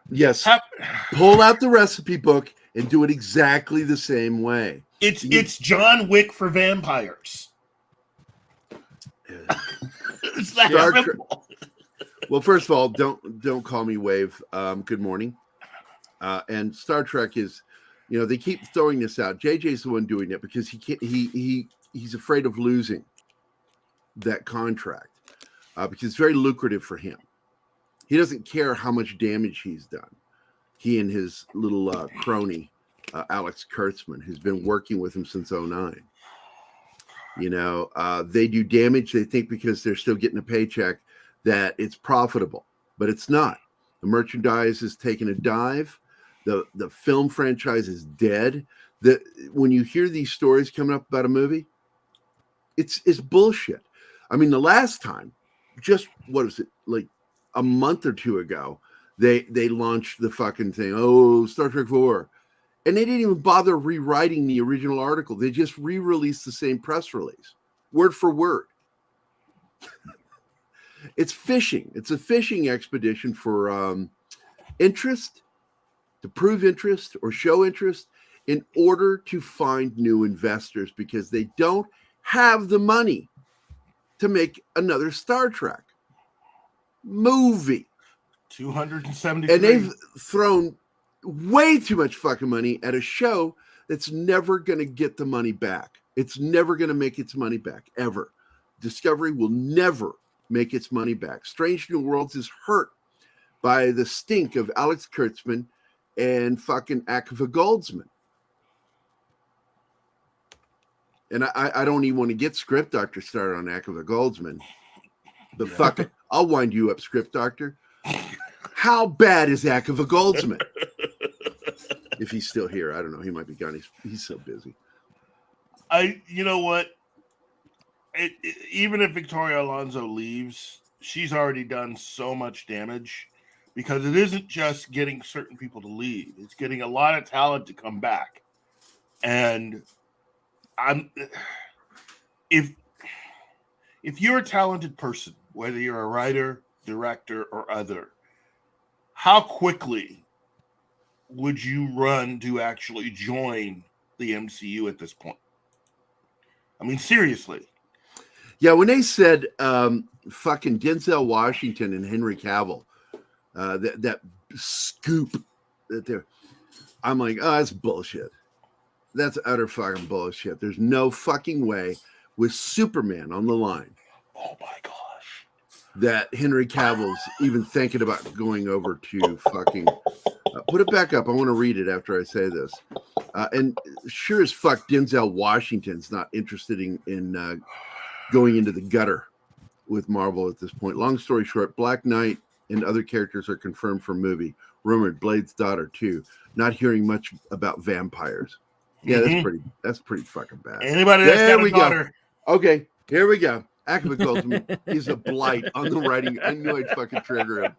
Yes. Pull out the recipe book and do it exactly the same way. It's John Wick for vampires. It's that simple. Well, first of all, don't call me Wave. Good morning. And Star Trek is, you know, they keep throwing this out. JJ's the one doing it because he can't. He's afraid of losing that contract because it's very lucrative for him. He doesn't care how much damage he's done. He and his little crony, Alex Kurtzman, who's been working with him since 2009. You know, they do damage. They think because they're still getting a paycheck that it's profitable, but it's not. The merchandise is taking a dive. The film franchise is dead. When you hear these stories coming up about a movie, it's bullshit. I mean, the last time, just what was it, like a month or two ago, they launched the fucking thing. Oh, Star Trek 4. And they didn't even bother rewriting the original article. They just re-released the same press release, word for word. It's fishing. It's a fishing expedition for interest to prove interest or show interest in order to find new investors because they don't have the money to make another Star Trek movie. 273. And they've thrown way too much fucking money at a show that's never going to get the money back. It's never going to make its money back, ever. Discovery will never make its money back. Strange New Worlds is hurt by the stink of Alex Kurtzman and fucking Akiva Goldsman. And I don't even want to get Script Doctor started on Akiva Goldsman. But fucking, I'll wind you up, Script Doctor. How bad is Akiva Goldsman? If he's still here, I don't know. He might be gone. He's so busy. You know what? Even if Victoria Alonso leaves, she's already done so much damage because it isn't just getting certain people to leave; it's getting a lot of talent to come back. And if you're a talented person, whether you're a writer, director, or other, how quickly would you run to actually join the MCU at this point? I mean, seriously. Yeah, when they said fucking Denzel Washington and Henry Cavill, that scoop that they're, I'm like, oh, that's bullshit. That's utter fucking bullshit. There's no fucking way with Superman on the line. Oh my gosh. That Henry Cavill's even thinking about going over to fucking put it back up. I want to read it after I say this. And sure as fuck, Denzel Washington's not interested in going into the gutter with Marvel at this point. Long story short, Black Knight and other characters are confirmed for movie. Rumored Blade's daughter too. Not hearing much about vampires. Yeah, that's pretty fucking bad. Anybody that's got a daughter. Go. Okay, here we go. Akiva Goldsman is a blight on the writing. I knew I'd fucking trigger him.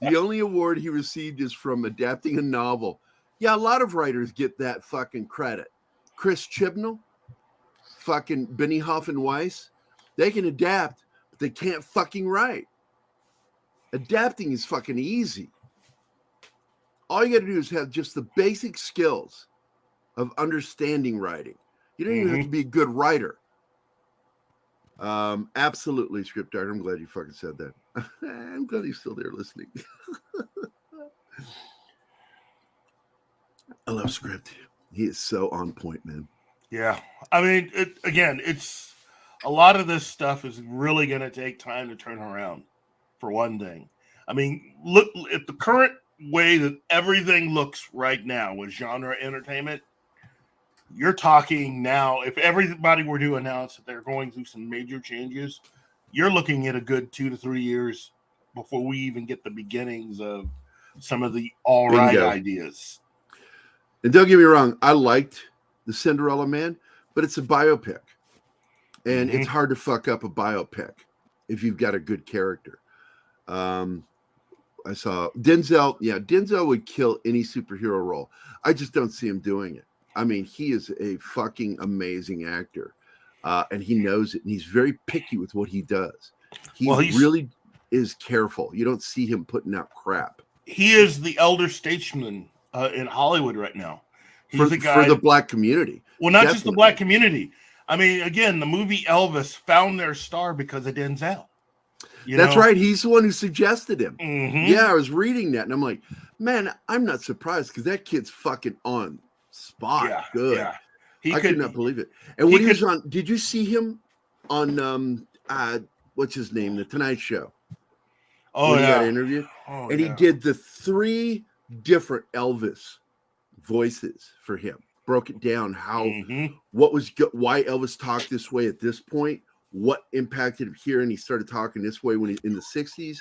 The only award he received is from adapting a novel. Yeah, a lot of writers get that fucking credit. Chris Chibnall, fucking Benioff and Weiss, they can adapt, but they can't fucking write. Adapting is fucking easy. All you got to do is have just the basic skills of understanding writing. You don't even have to be a good writer. Absolutely, Script Doctor. I'm glad you fucking said that. I'm glad he's still there listening. I love Script. He is so on point, man. Yeah. I mean, it's a lot of this stuff is really going to take time to turn around, for one thing. I mean, look at the current way that everything looks right now with genre entertainment. You're talking now, if everybody were to announce that they're going through some major changes, you're looking at a good 2 to 3 years before we even get the beginnings of some of the all right ideas. And don't get me wrong, I liked The Cinderella Man, but it's a biopic. And it's hard to fuck up a biopic if you've got a good character. I saw Denzel. Yeah, Denzel would kill any superhero role. I just don't see him doing it. I mean, he is a fucking amazing actor. And he knows it. And he's very picky with what he does. He really is careful. You don't see him putting out crap. He is the elder statesman in Hollywood right now. He's the guy for the black community. Well, not just the black community. I mean, again, the movie Elvis found their star because of Denzel. That's right. He's the one who suggested him. Yeah, I was reading that, and I'm like, man, I'm not surprised because that kid's fucking on spot. Yeah, good. Yeah. I could not believe it. And when he was on, did you see him on what's his name, The Tonight Show? Oh, when he got interviewed, and he did the 3 different Elvis voices for him. Broke it down how why Elvis talked this way at this point, what impacted him here, and he started talking this way when he in the 60s.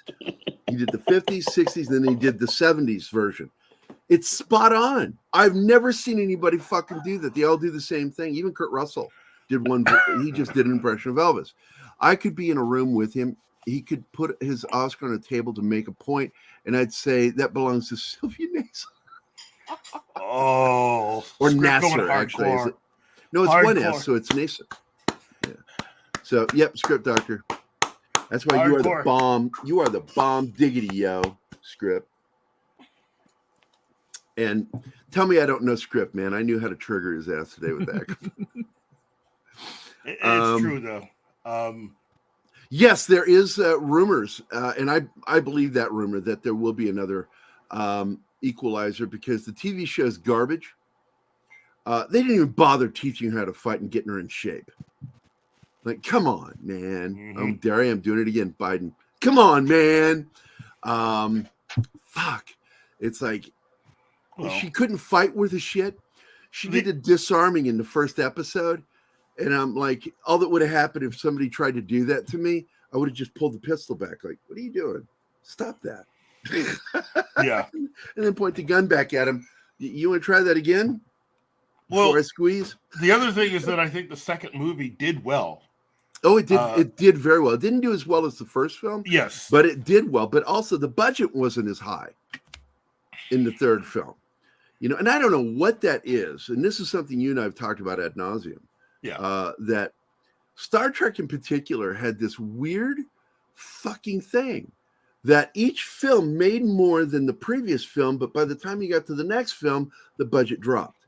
He did the 50s, 60s, and then he did the 70s version. It's spot on. I've never seen anybody fucking do that. They all do the same thing. Even Kurt Russell did one. He just did an impression of Elvis. I could be in a room with him. He could put his Oscar on a table to make a point, and I'd say that belongs to Sylvia Nasser. Oh, or Nasser, actually. No, it's one S, so it's Nasser. Yeah. So, yep, Script Doctor. That's why you are the bomb. You are the bomb diggity, yo, Script. And tell me I don't know script, man. I knew how to trigger his ass today with that. It's true, though. Yes, there is rumors, and I believe that rumor that there will be another Equalizer because the TV show is garbage. They didn't even bother teaching her how to fight and getting her in shape. Like, come on, man. There I am doing it again, Biden. Come on, man. Fuck. It's like she couldn't fight worth a shit. She did the disarming in the first episode. And I'm like, all that would have happened if somebody tried to do that to me, I would have just pulled the pistol back. Like, what are you doing? Stop that. Yeah. And then point the gun back at him. You want to try that again? Before I squeeze? The other thing is that I think the second movie did well. Oh, it did. It did very well. It didn't do as well as the first film. Yes. But it did well. But also the budget wasn't as high in the third film. You know, and I don't know what that is. And this is something you and I have talked about ad nauseum. Yeah. That Star Trek in particular had this weird fucking thing that each film made more than the previous film, but by the time you got to the next film, the budget dropped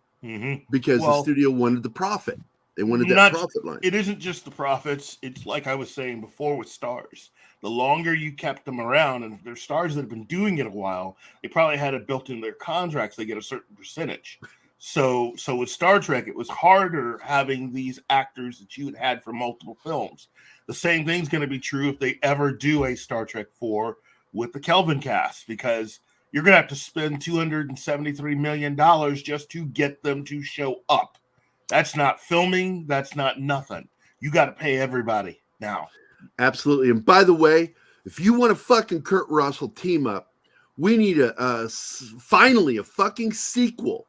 because the studio wanted the profit. They wanted that profit line. It isn't just the profits. It's like I was saying before with stars. The longer you kept them around, and if there's stars that have been doing it a while, they probably had it built in their contracts. They get a certain percentage. So with Star Trek, it was harder having these actors that you had for multiple films. The same thing's going to be true if they ever do a Star Trek 4 with the Kelvin cast, because you're going to have to spend $273 million just to get them to show up. That's not filming. That's not nothing. You got to pay everybody now. Absolutely. And by the way, if you want a fucking Kurt Russell team up, we need finally a fucking sequel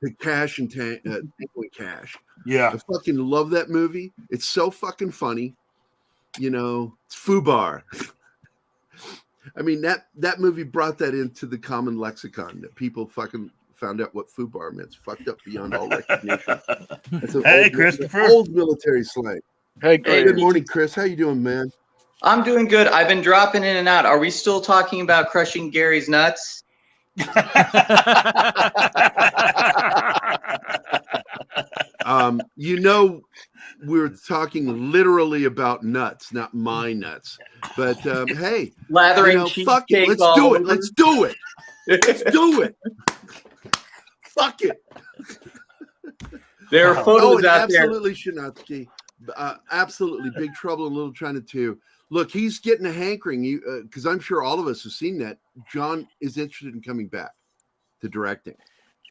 to Cash and Cash. Yeah. I fucking love that movie. It's so fucking funny. You know, it's FUBAR. I mean, that movie brought that into the common lexicon that people fucking found out what FUBAR meant. It's fucked up beyond all recognition. Hey, Christopher. Old military slang. Hey, Good morning, Chris. How you doing, man? I'm doing good. I've been dropping in and out. Are we still talking about crushing Gary's nuts? You know, we're talking literally about nuts, not my nuts. But hey, lathering fuck it. Let's do it. Let's do it. Let's do it. Fuck it. There are photos out absolutely, Shinatsky. Absolutely. Big Trouble in Little China 2. Look, he's getting a hankering, because I'm sure all of us have seen that. John is interested in coming back to directing,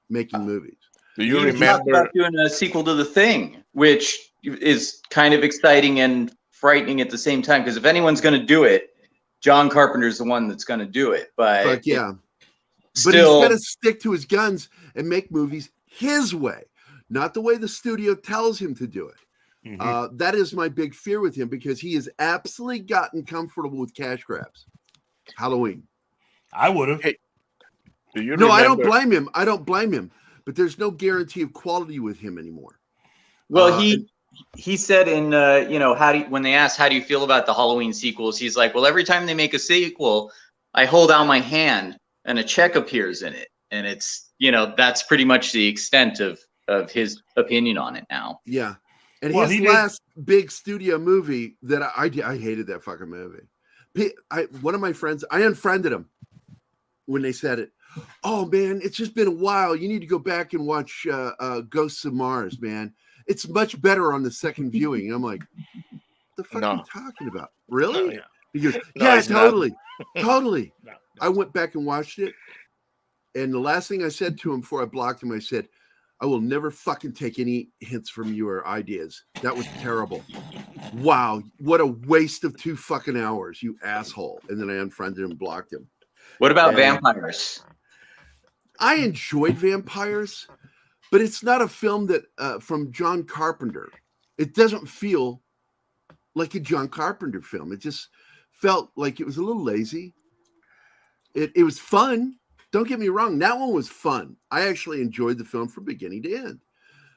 making movies. Do you remember about doing a sequel to The Thing, which is kind of exciting and frightening at the same time? Because if anyone's going to do it, John Carpenter's the one that's going to do it. But yeah, but he's got to stick to his guns and make movies his way, not the way the studio tells him to do it. That is my big fear with him, because he has absolutely gotten comfortable with cash grabs. Halloween. I would have. Hey, I don't blame him. I don't blame him. But there's no guarantee of quality with him anymore. Well, he said in when they asked how do you feel about the Halloween sequels, he's like, well, every time they make a sequel, I hold out my hand and a check appears in it, and it's that's pretty much the extent of his opinion on it now. Yeah. And his last big studio movie that I hated that fucking movie. One of my friends, I unfriended him when they said it. Oh man, it's just been a while. You need to go back and watch Ghosts of Mars, man. It's much better on the second viewing. And I'm like, what the fuck are you talking about? Really? No, yeah. He goes, No, yeah, totally. Totally. No. I went back and watched it. And the last thing I said to him before I blocked him, I said, I will never fucking take any hints from you or ideas. That was terrible. Wow. What a waste of 2 fucking hours, you asshole. And then I unfriended him and blocked him. What about vampires? I enjoyed Vampires, but it's not a film that from John Carpenter. It doesn't feel like a John Carpenter film. It just felt like it was a little lazy. It was fun. Don't get me wrong. That one was fun. I actually enjoyed the film from beginning to end,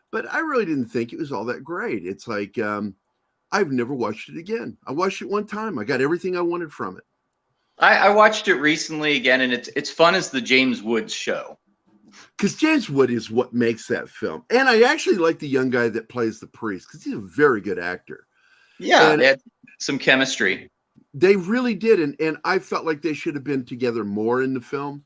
but I really didn't think it was all that great. It's like, I've never watched it again. I watched it one time. I got everything I wanted from it. I watched it recently again, and it's fun as the James Woods show. Because James Wood is what makes that film. And I actually like the young guy that plays the priest because he's a very good actor. Yeah, and they had some chemistry. They really did. And I felt like they should have been together more in the film.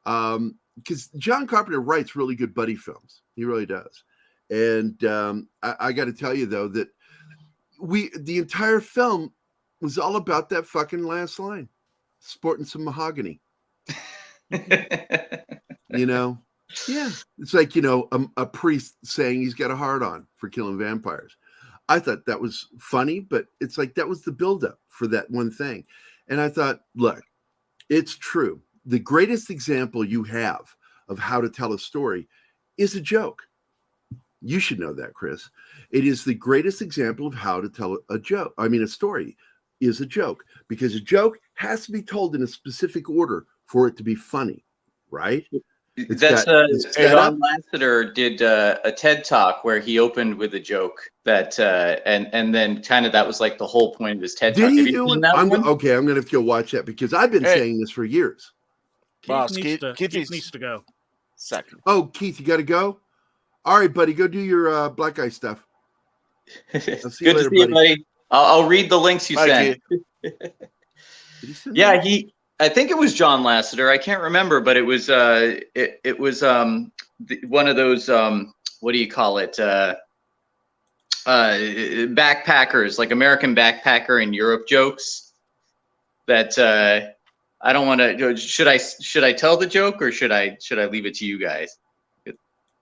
Because John Carpenter writes really good buddy films. He really does. And I got to tell you, though, that the entire film was all about that fucking last line. Sporting some mahogany. You know? Yeah. It's like, you know, a priest saying he's got a hard on for killing vampires. I thought that was funny, but it's like that was the buildup for that one thing. And I thought, look, it's true. The greatest example you have of how to tell a story is a joke. You should know that, Chris. It is the greatest example of how to tell a joke. I mean, a story is a joke because a joke has to be told in a specific order for it to be funny, right? John Lasseter did a TED Talk where he opened with a joke that, and then kind of that was like the whole point of his TED Talk. Did he do it? Okay, I'm going to have to go watch that because I've been saying this for years. Keith needs to go. Second. Oh, Keith, you got to go? All right, buddy, go do your black guy stuff. I'll see you later, to see you, buddy. I'll read the links you sent. Yeah, I think it was John Lasseter. I can't remember, but it was one of those what do you call it? Backpackers, like American backpacker in Europe jokes. That I don't want to. Should I tell the joke or should I leave it to you guys?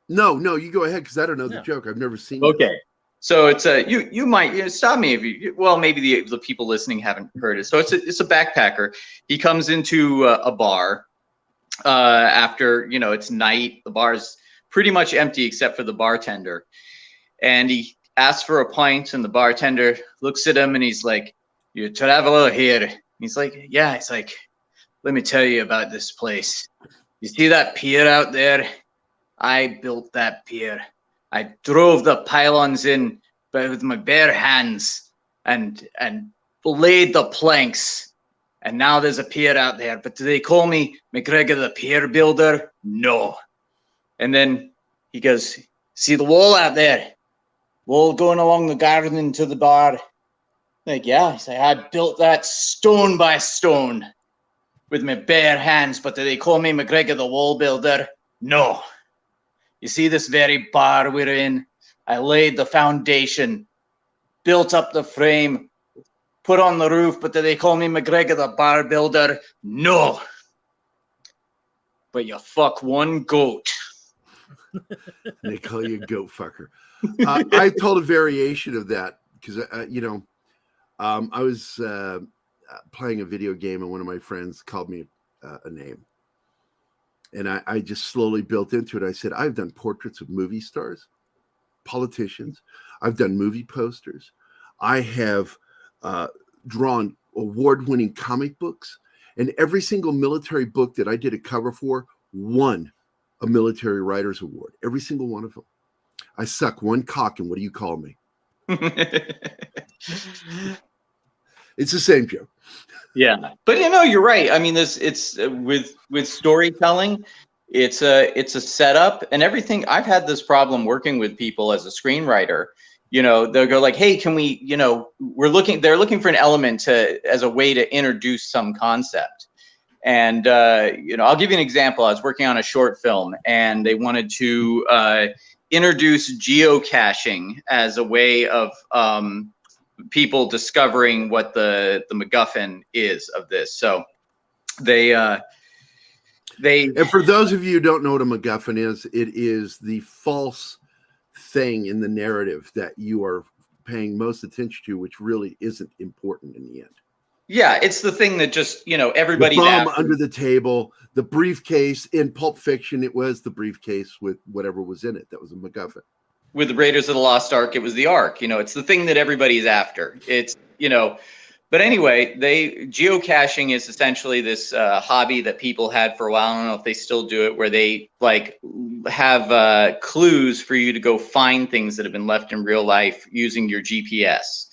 No, you go ahead because I don't know the joke. I've never seen it. Okay. So it's you might stop me if you maybe the people listening haven't heard it. So it's a backpacker. He comes into a bar after it's night. The bar's pretty much empty except for the bartender, and he asks for a pint. And the bartender looks at him and he's like, "You traveler here?" He's like, "Yeah." He's like, "Let me tell you about this place. You see that pier out there? I built that pier. I drove the pylons in with my bare hands and laid the planks. And now there's a pier out there. But do they call me McGregor the Pier Builder? No." And then he goes, "See the wall out there? Wall going along the garden to the bar?" Like, "Yeah." He's like, "I built that stone by stone with my bare hands. But do they call me McGregor the Wall Builder? No. You see this very bar we're in? I laid the foundation, built up the frame, put on the roof, but do they call me McGregor the Bar Builder? No. But you fuck one goat." They call you a goat fucker. I told a variation of that because, I was playing a video game and one of my friends called me a name. And I just slowly built into it. I said, I've done portraits of movie stars, politicians. I've done movie posters. I have drawn award-winning comic books. And every single military book that I did a cover for won a military writers award. Every single one of them. I suck one cock, and what do you call me? It's the same joke. Yeah, but you're right. I mean, it's with storytelling, it's a setup and everything. I've had this problem working with people as a screenwriter. They'll go like, "Hey, can we? They're looking for an element as a way to introduce some concept." And I'll give you an example. I was working on a short film, and they wanted to introduce geocaching as a way of people discovering what the MacGuffin is of this. So they and for those of you who don't know what a MacGuffin is, it is the false thing in the narrative that you are paying most attention to, which really isn't important in the end. Yeah, it's the thing that just everybody's the bomb under the table, the briefcase in Pulp Fiction. It was the briefcase with whatever was in it that was a MacGuffin. With the Raiders of the Lost Ark, it was the Ark. It's the thing that everybody's after. It's but anyway, geocaching is essentially this hobby that people had for a while. I don't know if they still do it, where they like have clues for you to go find things that have been left in real life using your GPS.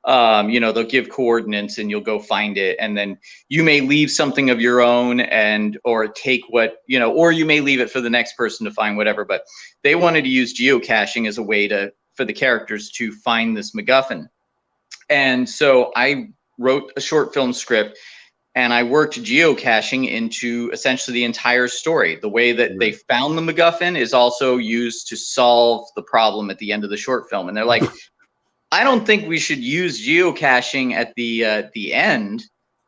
They'll give coordinates and you'll go find it, and then you may leave something of your own or take what, or you may leave it for the next person to find, whatever. But they wanted to use geocaching as a way for the characters to find this MacGuffin. And so I wrote a short film script, and I worked geocaching into essentially the entire story. The way that they found the MacGuffin is also used to solve the problem at the end of the short film. And they're like, I don't think we should use geocaching at the end.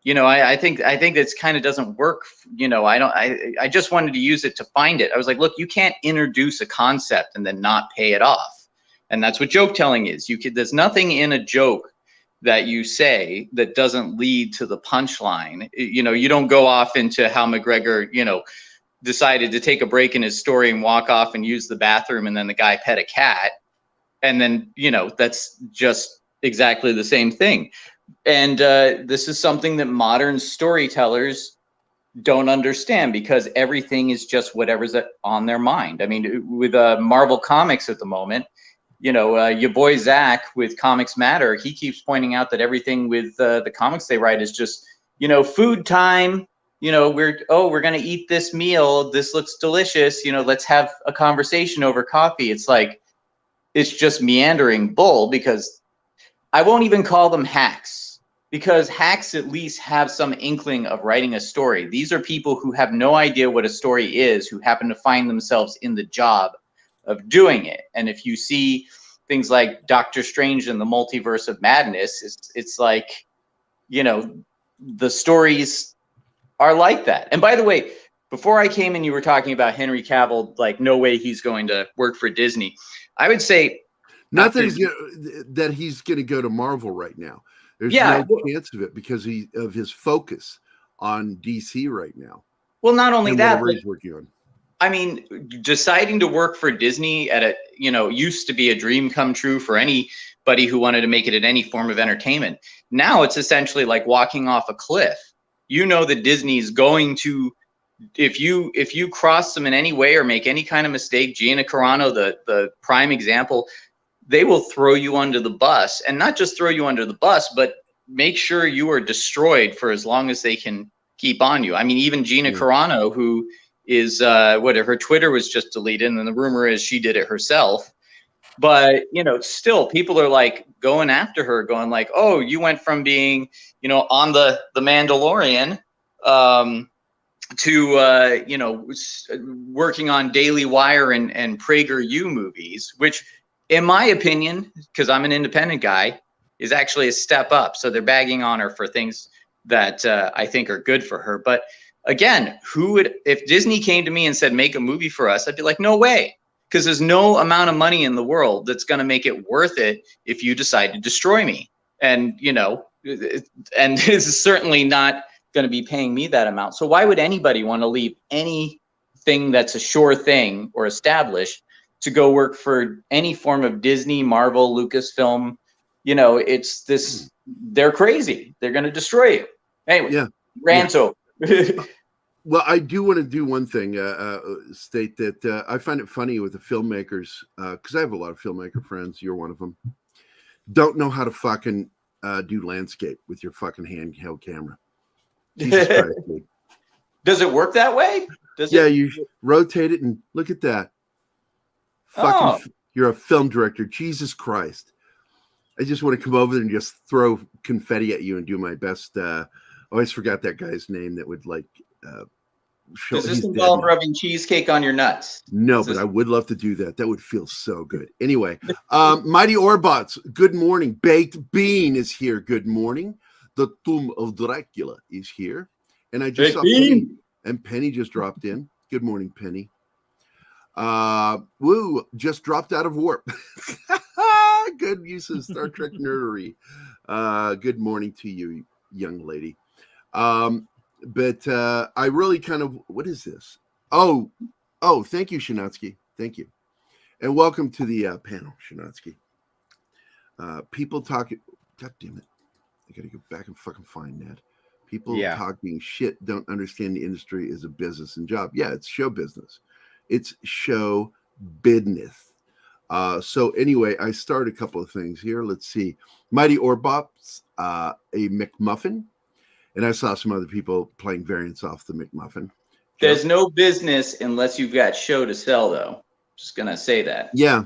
I think that's kind of doesn't work. I just wanted to use it to find it. I was like, look, you can't introduce a concept and then not pay it off. And that's what joke telling is. There's nothing in a joke that you say that doesn't lead to the punchline. You don't go off into how McGregor, decided to take a break in his story and walk off and use the bathroom, and then the guy pet a cat. And then, that's just exactly the same thing. And this is something that modern storytellers don't understand, because everything is just whatever's on their mind. I mean, with Marvel Comics at the moment, your boy Zach with Comics Matter, he keeps pointing out that everything with the comics they write is just, food time. We're going to eat this meal. This looks delicious. Let's have a conversation over coffee. It's like, it's just meandering bull, because I won't even call them hacks, because hacks at least have some inkling of writing a story. These are people who have no idea what a story is, who happen to find themselves in the job of doing it. And if you see things like Doctor Strange and the Multiverse of Madness, it's like, the stories are like that. And by the way, before I came in, you were talking about Henry Cavill, like, no way he's going to work for Disney. I would say not that he's going to go to Marvel right now. There's no chance of it because of his focus on DC right now. Well, not only that, he's working on. I mean, deciding to work for Disney used to be a dream come true for anybody who wanted to make it in any form of entertainment. Now it's essentially like walking off a cliff. That Disney's going to, if you cross them in any way or make any kind of mistake, Gina Carano, the prime example, they will throw you under the bus, and not just throw you under the bus, but make sure you are destroyed for as long as they can keep on you. I mean, even Gina Carano, who is her Twitter was just deleted, and the rumor is she did it herself. But still, people are like going after her, going like, "Oh, you went from being on the Mandalorian to working on Daily Wire and PragerU movies," which, in my opinion, because I'm an independent guy, is actually a step up. So they're bagging on her for things that I think are good for her. But again, if Disney came to me and said, make a movie for us, I'd be like, no way. Because there's no amount of money in the world that's going to make it worth it if you decide to destroy me. And, and this is certainly not going to be paying me that amount. So why would anybody want to leave anything that's a sure thing or established to go work for any form of Disney, Marvel, Lucasfilm? It's this, they're crazy. They're going to destroy you. Anyway, rant over. Well, I do want to do one thing, state that I find it funny with the filmmakers, because I have a lot of filmmaker friends. You're one of them. Don't know how to fucking do landscape with your fucking handheld camera. Jesus Christ, dude. Does it work that way? You rotate it and look at that. Fucking, you're a film director. Jesus Christ. I just want to come over there and just throw confetti at you and do my best. Always forgot that guy's name that would like show. Does this involve rubbing cheesecake on your nuts? No, but I would love to do that. That would feel so good. Anyway, Mighty Orbots, good morning. Baked Bean is here. Good morning. The Tomb of Dracula is here. And I just saw Penny, and Penny just dropped in. Good morning, Penny. Woo, just dropped out of warp. Good use of Star Trek nerdery. Good morning to you, young lady. But I really kind of, what is this? Oh, thank you, Shinatsky. Thank you. And welcome to the panel, Shinatsky. People talking, God damn it. I got to go back and fucking find that. People talking shit, don't understand the industry is a business and job. Yeah, it's show business. It's show business. So anyway, I started a couple of things here. Let's see. Mighty Orbop's a McMuffin. And I saw some other people playing variants off the McMuffin. There's no business unless you've got show to sell, though. Just going to say that. Yeah.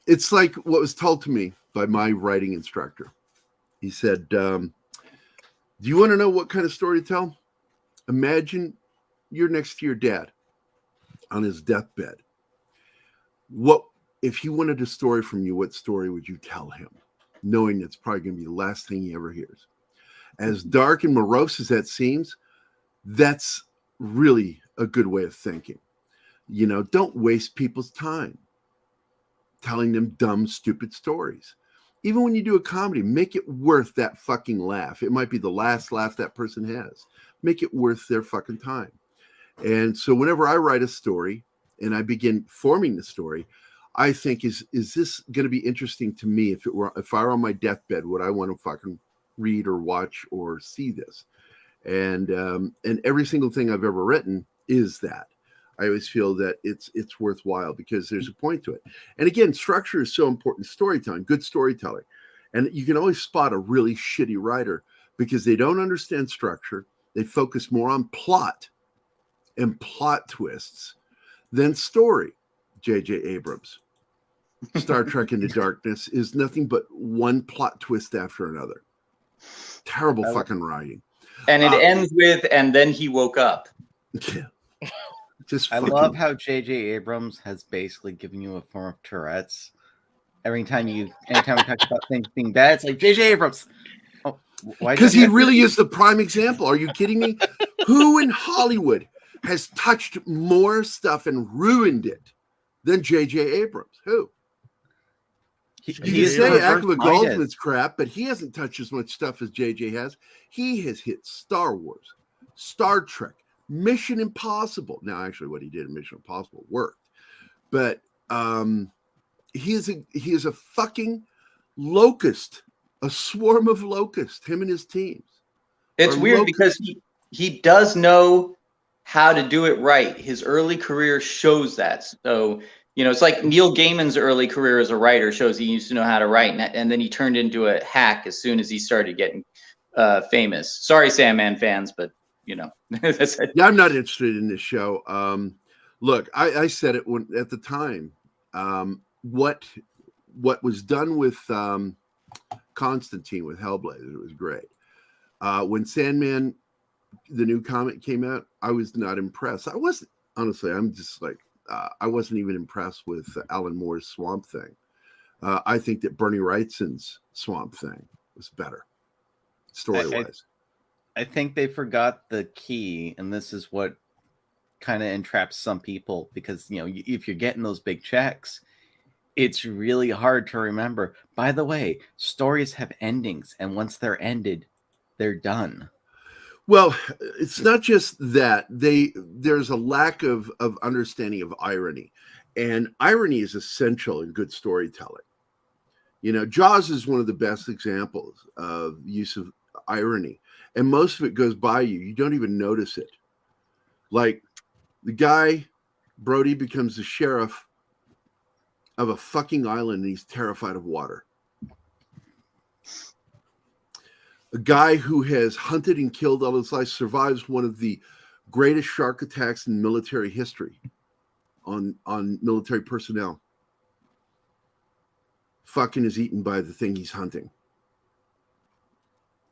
It's like what was told to me by my writing instructor. He said, do you want to know what kind of story to tell? Imagine you're next to your dad on his deathbed. What if he wanted a story from you? What story would you tell him, knowing it's probably going to be the last thing he ever hears? As dark and morose as that seems, that's really a good way of thinking. You know, don't waste people's time telling them dumb, stupid stories. Even when you do a comedy, make it worth that fucking laugh. It might be the last laugh that person has. Make it worth their fucking time. And so whenever I write a story and I begin forming the story, I think, is this going to be interesting to me? If I were on my deathbed, would I want to fucking read or watch or see this? And every single thing I've ever written is that. I always feel that it's worthwhile because there's a point to it. And again, structure is so important. Storytelling, good storytelling. And you can always spot a really shitty writer because they don't understand structure. They focus more on plot and plot twists than story. J.J. Abrams. Star Trek Into Darkness is nothing but one plot twist after another. Terrible fucking writing. And it ends with, and then he woke up. Yeah. I love how J.J. Abrams has basically given you a form of Tourette's. Anytime we talk about things being bad, it's like J.J. Abrams. Oh, because he really is the prime example. Are you kidding me? Who in Hollywood has touched more stuff and ruined it than J.J. Abrams? Who? You can say Aqua Goldman's crap, but he hasn't touched as much stuff as J.J. has. He has hit Star Wars, Star Trek, Mission Impossible. Now, actually, what he did in Mission Impossible worked, but he is a fucking locust, a swarm of locusts. Him and his teams. It's weird because he does know how to do it right. His early career shows that. So you know, it's like Neil Gaiman's early career as a writer shows he used to know how to write, and then he turned into a hack as soon as he started getting famous. Sorry, Sandman fans, but you know. Yeah, I'm not interested in this show. Look, I said it at the time. What was done with Constantine with Hellblazer, it was great. When Sandman, the new comic, came out, I was not impressed. I wasn't, honestly. I'm just like, I wasn't even impressed with Alan Moore's Swamp Thing. I think that Bernie Wrightson's Swamp Thing was better, story-wise. I think they forgot the key, and this is what kind of entraps some people because, you know, if you're getting those big checks, it's really hard to remember. By the way, stories have endings, and once they're ended, they're done. Well, it's not just that. There's a lack of understanding of irony, and irony is essential in good storytelling. You know, Jaws is one of the best examples of use of irony, and most of it goes by you. You don't even notice it. Like the guy, Brody, becomes the sheriff of a fucking island, and he's terrified of water. A guy who has hunted and killed all his life survives one of the greatest shark attacks in military history on military personnel. Fucking is eaten by the thing he's hunting.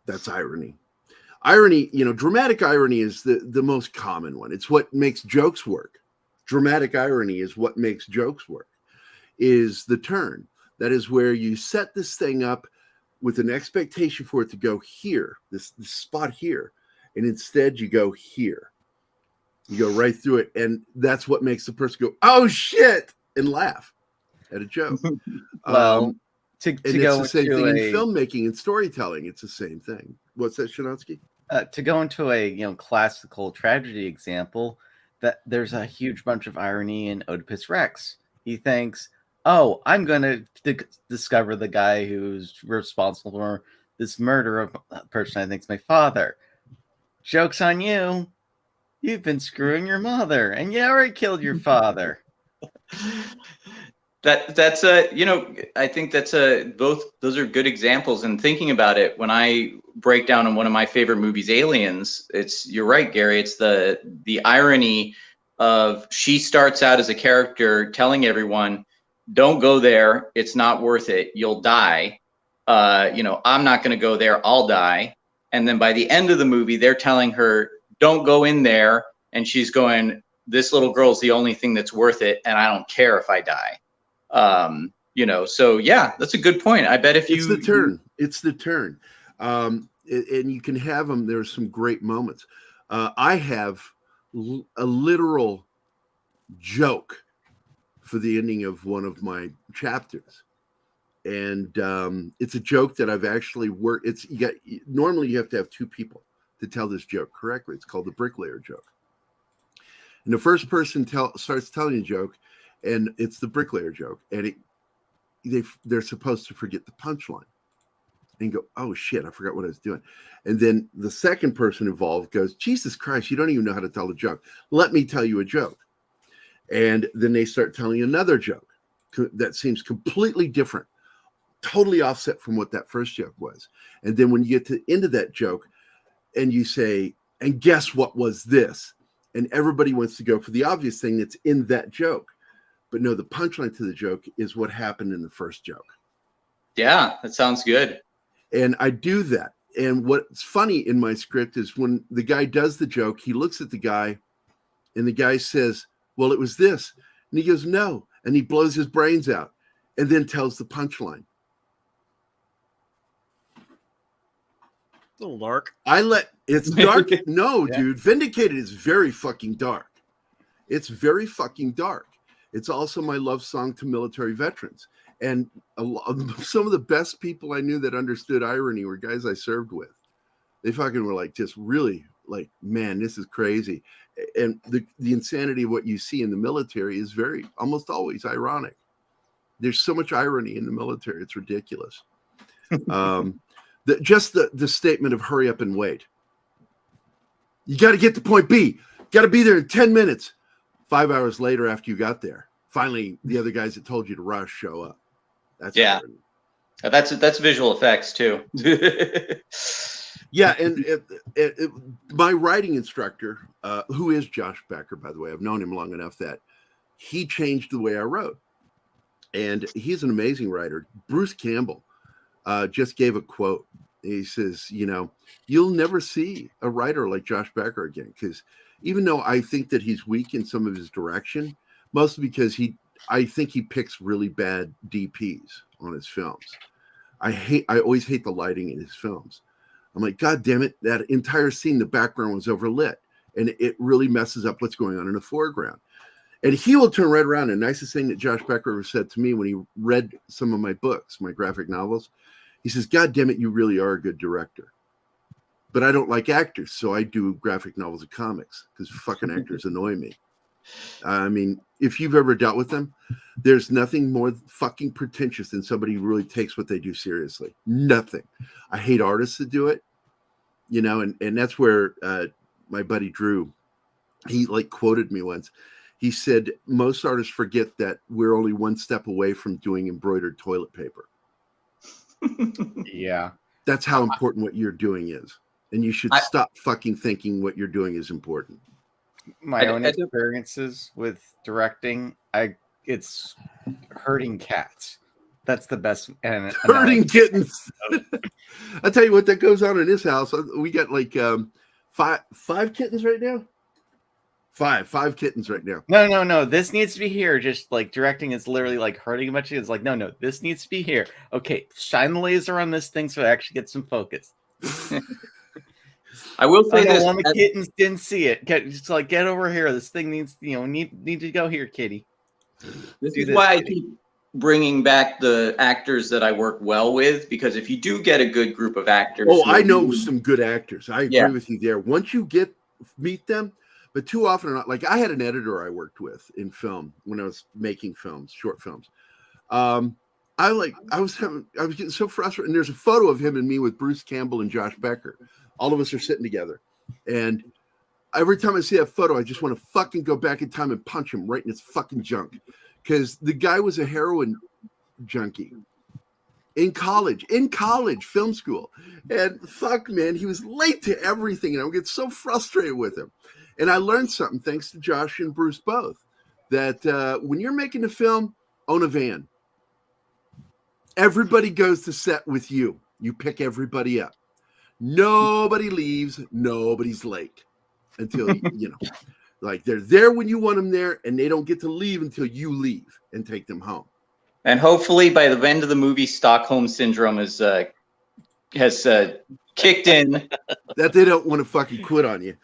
That's irony. Irony, you know, dramatic irony is the most common one. It's what makes jokes work. Dramatic irony is what makes jokes work, is the turn. That is where you set this thing up with an expectation for it to go here, this spot here, and instead you go here. You go right through it, and that's what makes the person go, "Oh shit," and laugh at a joke. Well, and it's the same thing in filmmaking and storytelling. It's the same thing. What's that, Shinatsky? To go into a classical tragedy example, that there's a huge bunch of irony in Oedipus Rex. He thinks, oh, I'm going to discover the guy who's responsible for this murder of a person I think is my father. Joke's on you. You've been screwing your mother, and you already killed your father. That's I think that's both those are good examples. And thinking about it, when I break down on one of my favorite movies, Aliens, you're right, Gary. It's the irony of she starts out as a character telling everyone, "Don't go there. It's not worth it. You'll die." I'm not going to go there. I'll die. And then by the end of the movie, they're telling her, "Don't go in there," and she's going, "This little girl's the only thing that's worth it, and I don't care if I die." So yeah, that's a good point. I bet if it's the turn. And you can have them. There's some great moments. I have a literal joke for the ending of one of my chapters, and it's a joke that I've actually worked. Normally you have to have two people to tell this joke correctly. It's called the bricklayer joke. And the first person starts telling a joke, and it's the bricklayer joke, and they're supposed to forget the punchline and go, "Oh shit, I forgot what I was doing." And then the second person involved goes, "Jesus Christ, you don't even know how to tell a joke. Let me tell you a joke." And then they start telling another joke that seems completely different, totally offset from what that first joke was. And then when you get to the end of that joke and you say, "And guess what was this?" And everybody wants to go for the obvious thing that's in that joke. But no, the punchline to the joke is what happened in the first joke. Yeah, that sounds good. And I do that. And what's funny in my script is when the guy does the joke, he looks at the guy and the guy says, "Well, it was this." And he goes, "No." And he blows his brains out and then tells the punchline. A little dark. It's dark. No, yeah. Dude, Vindicated is very fucking dark. It's very fucking dark. It's also my love song to military veterans. And some of the best people I knew that understood irony were guys I served with. They fucking were like, just really like, man, this is crazy. And the insanity of what you see in the military is almost always ironic. There's so much irony in the military. It's ridiculous. The statement of hurry up and wait. You got to get to point B. Got to be there in 10 minutes. 5 hours later after you got there, finally, the other guys that told you to rush show up. That's irony. That's visual effects too. Yeah, and my writing instructor, who is Josh Becker, by the way, I've known him long enough that he changed the way I wrote. And he's an amazing writer. Bruce Campbell just gave a quote. He says, "You'll never see a writer like Josh Becker again," because even though I think that he's weak in some of his direction, mostly because I think he picks really bad DPs on his films. I always hate the lighting in his films. I'm like, God damn it, that entire scene, the background was overlit, and it really messes up what's going on in the foreground. And he will turn right around. And the nicest thing that Josh Becker ever said to me when he read some of my books, my graphic novels, he says, "God damn it, you really are a good director. But I don't like actors, so I do graphic novels and comics because fucking actors annoy me." I mean, if you've ever dealt with them, there's nothing more fucking pretentious than somebody who really takes what they do seriously. Nothing. I hate artists that do it, and that's where my buddy Drew, he quoted me once. He said, "Most artists forget that we're only one step away from doing embroidered toilet paper." Yeah. That's how important what you're doing is. And you should stop fucking thinking what you're doing is important. My own experiences with directing, it's herding cats. That's the best. And herding kittens. I'll tell you what, that goes on in this house. We got five kittens right now. Five kittens right now. No. This needs to be here. Just directing is literally hurting a bunch of. It's no. This needs to be here. Okay, shine the laser on this thing so I actually get some focus. I will say this: one of the kittens didn't see it. Get over here. This thing needs, need to go here, kitty. This is why I keep bringing back the actors that I work well with, because if you do get a good group of actors, I know some good actors. I agree with you there. Once you meet them, but too often, I had an editor I worked with in film when I was making films, short films. I was getting so frustrated. And there's a photo of him and me with Bruce Campbell and Josh Becker. All of us are sitting together. And every time I see that photo, I just want to fucking go back in time and punch him right in his fucking junk. because the guy was a heroin junkie in college, film school. And fuck, man, he was late to everything. And I would get so frustrated with him. And I learned something, thanks to Josh and Bruce both, that when you're making a film, own a van. Everybody goes to set with you. You pick everybody up. Nobody leaves. Nobody's late until, like they're there when you want them there, and they don't get to leave until you leave and take them home. And hopefully by the end of the movie, Stockholm Syndrome has kicked in. That they don't want to fucking quit on you.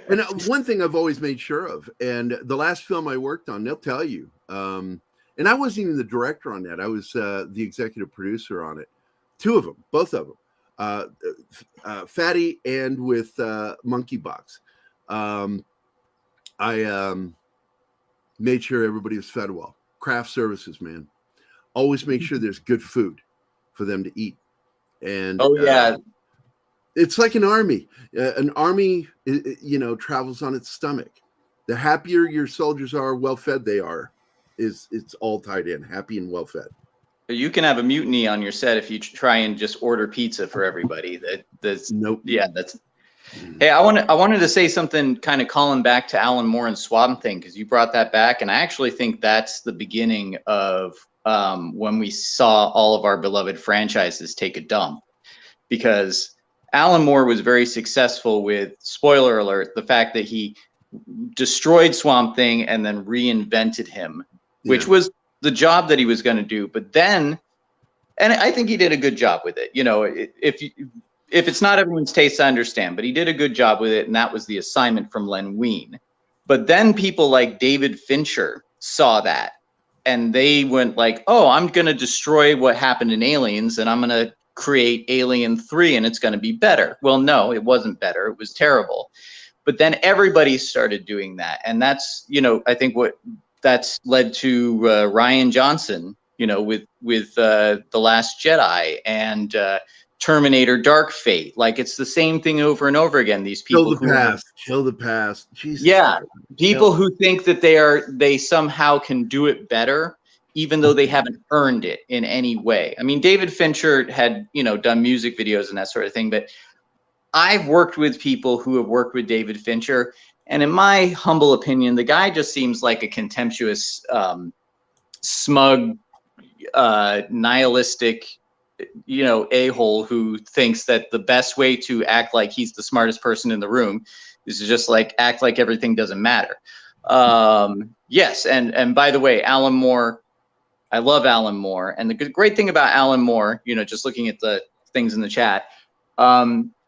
And one thing I've always made sure of, and the last film I worked on, they'll tell you, and I wasn't even the director on that. I was the executive producer on it. Two of them, both of them, Fatty and with Monkey Box. I made sure everybody was fed well. Craft services, man. Always make sure there's good food for them to eat. And it's like an army. An army, travels on its stomach. The happier your soldiers are, well fed they are, it's all tied in. Happy and well fed. You can have a mutiny on your set if you try and just order pizza for everybody. That's nope. Yeah, that's. Hey, I wanted to say something, kind of calling back to Alan Moore and Swamp Thing, because you brought that back, and I actually think that's the beginning of when we saw all of our beloved franchises take a dump, because Alan Moore was very successful with, spoiler alert, the fact that he destroyed Swamp Thing and then reinvented him, which was the job that he was going to do. But then, and I think he did a good job with it. If it's not everyone's taste, I understand, but he did a good job with it, and that was the assignment from Len Wein. But then people like David Fincher saw that, and they went like, oh, I'm going to destroy what happened in Aliens, and I'm going to create Alien 3, and it's going to be better. Well, no, it wasn't better. It was terrible. But then everybody started doing that, and that's, I think what that's led to Rian Johnson, with The Last Jedi and Terminator Dark Fate. Like, it's the same thing over and over again. These people kill the past. Jesus. Yeah. People who think that they somehow can do it better, even though they haven't earned it in any way. I mean, David Fincher had, done music videos and that sort of thing, but I've worked with people who have worked with David Fincher, and in my humble opinion, the guy just seems like a contemptuous, smug, nihilistic, a-hole who thinks that the best way to act like he's the smartest person in the room is to just like act like everything doesn't matter. Yes, and by the way, Alan Moore, I love Alan Moore, and the great thing about Alan Moore, just looking at the things in the chat,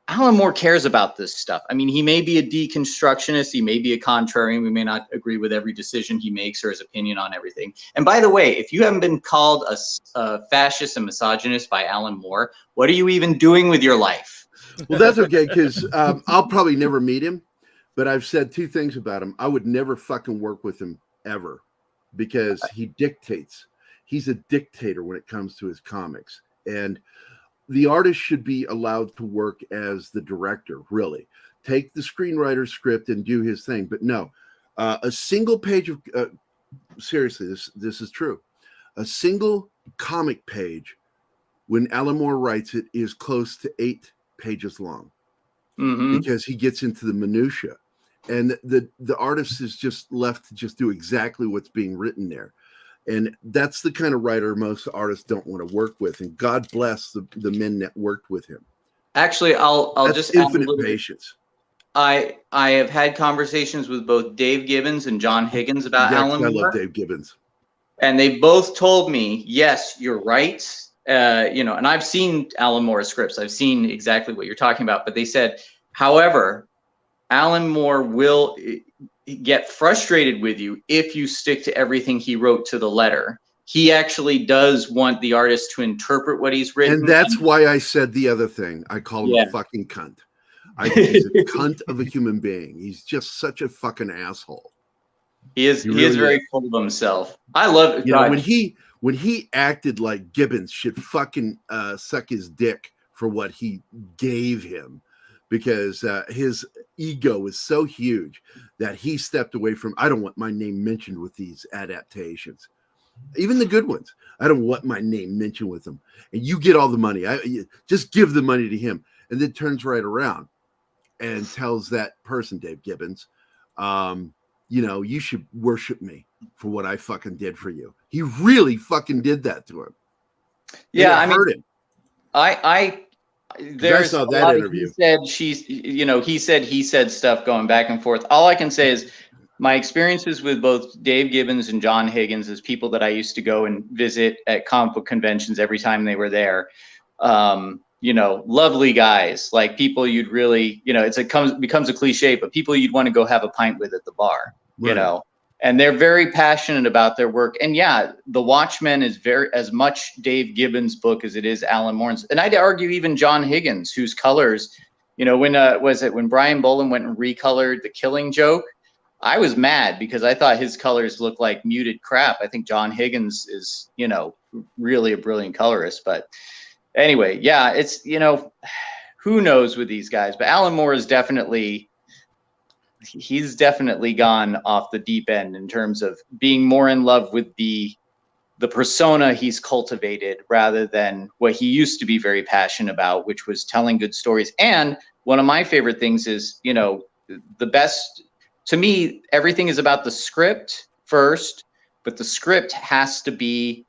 Alan Moore cares about this stuff. I mean, he may be a deconstructionist, he may be a contrarian, we may not agree with every decision he makes or his opinion on everything. And by the way, if you haven't been called a fascist and misogynist by Alan Moore, what are you even doing with your life? Well, that's okay, because I'll probably never meet him, but I've said two things about him. I would never fucking work with him ever, because he dictates. He's a dictator when it comes to his comics. And the artist should be allowed to work as the director, really. Take the screenwriter's script and do his thing. But no, a single page of, seriously, this is true. A single comic page, when Alan Moore writes it, is close to 8 pages long. Mm-hmm. Because he gets into the minutia. And the artist is just left to just do exactly what's being written there. And that's the kind of writer most artists don't want to work with. And God bless the men that worked with him. Actually, I'll just add infinite patience. I have had conversations with both Dave Gibbons and John Higgins about Alan Moore. I love Dave Gibbons. And they both told me, yes, you're right. And I've seen Alan Moore's scripts. I've seen exactly what you're talking about. But they said, however, Alan Moore will get frustrated with you if you stick to everything he wrote to the letter. He actually does want the artist to interpret what he's written. And that's why I said the other thing. I call him a fucking cunt. I think he's a cunt of a human being. He's just such a fucking asshole. He is very full of himself. I love it. When he acted like Gibbons should fucking suck his dick for what he gave him, because his ego is so huge that he stepped away from, I don't want my name mentioned with these adaptations, even the good ones. I don't want my name mentioned with them. And you get all the money. Just give the money to him. And then turns right around and tells that person, Dave Gibbons, you should worship me for what I fucking did for you. He really fucking did that to him. Yeah, I hurt him. There's saw a that lot interview. He said stuff going back and forth. All I can say is my experiences with both Dave Gibbons and John Higgins as people that I used to go and visit at comic book conventions every time they were there. Lovely guys, like people you'd really, becomes a cliche, but people you'd want to go have a pint with at the bar, Right. And they're very passionate about their work. And yeah, The Watchmen is very as much Dave Gibbons' book as it is Alan Moore's. And I'd argue even John Higgins, whose colors, when Brian Boland went and recolored The Killing Joke, I was mad because I thought his colors looked like muted crap. I think John Higgins is, really a brilliant colorist. But anyway, yeah, it's, who knows with these guys. But Alan Moore is he's definitely gone off the deep end in terms of being more in love with the persona he's cultivated rather than what he used to be very passionate about, which was telling good stories. And one of my favorite things is, the best, to me, everything is about the script first, but the script has to be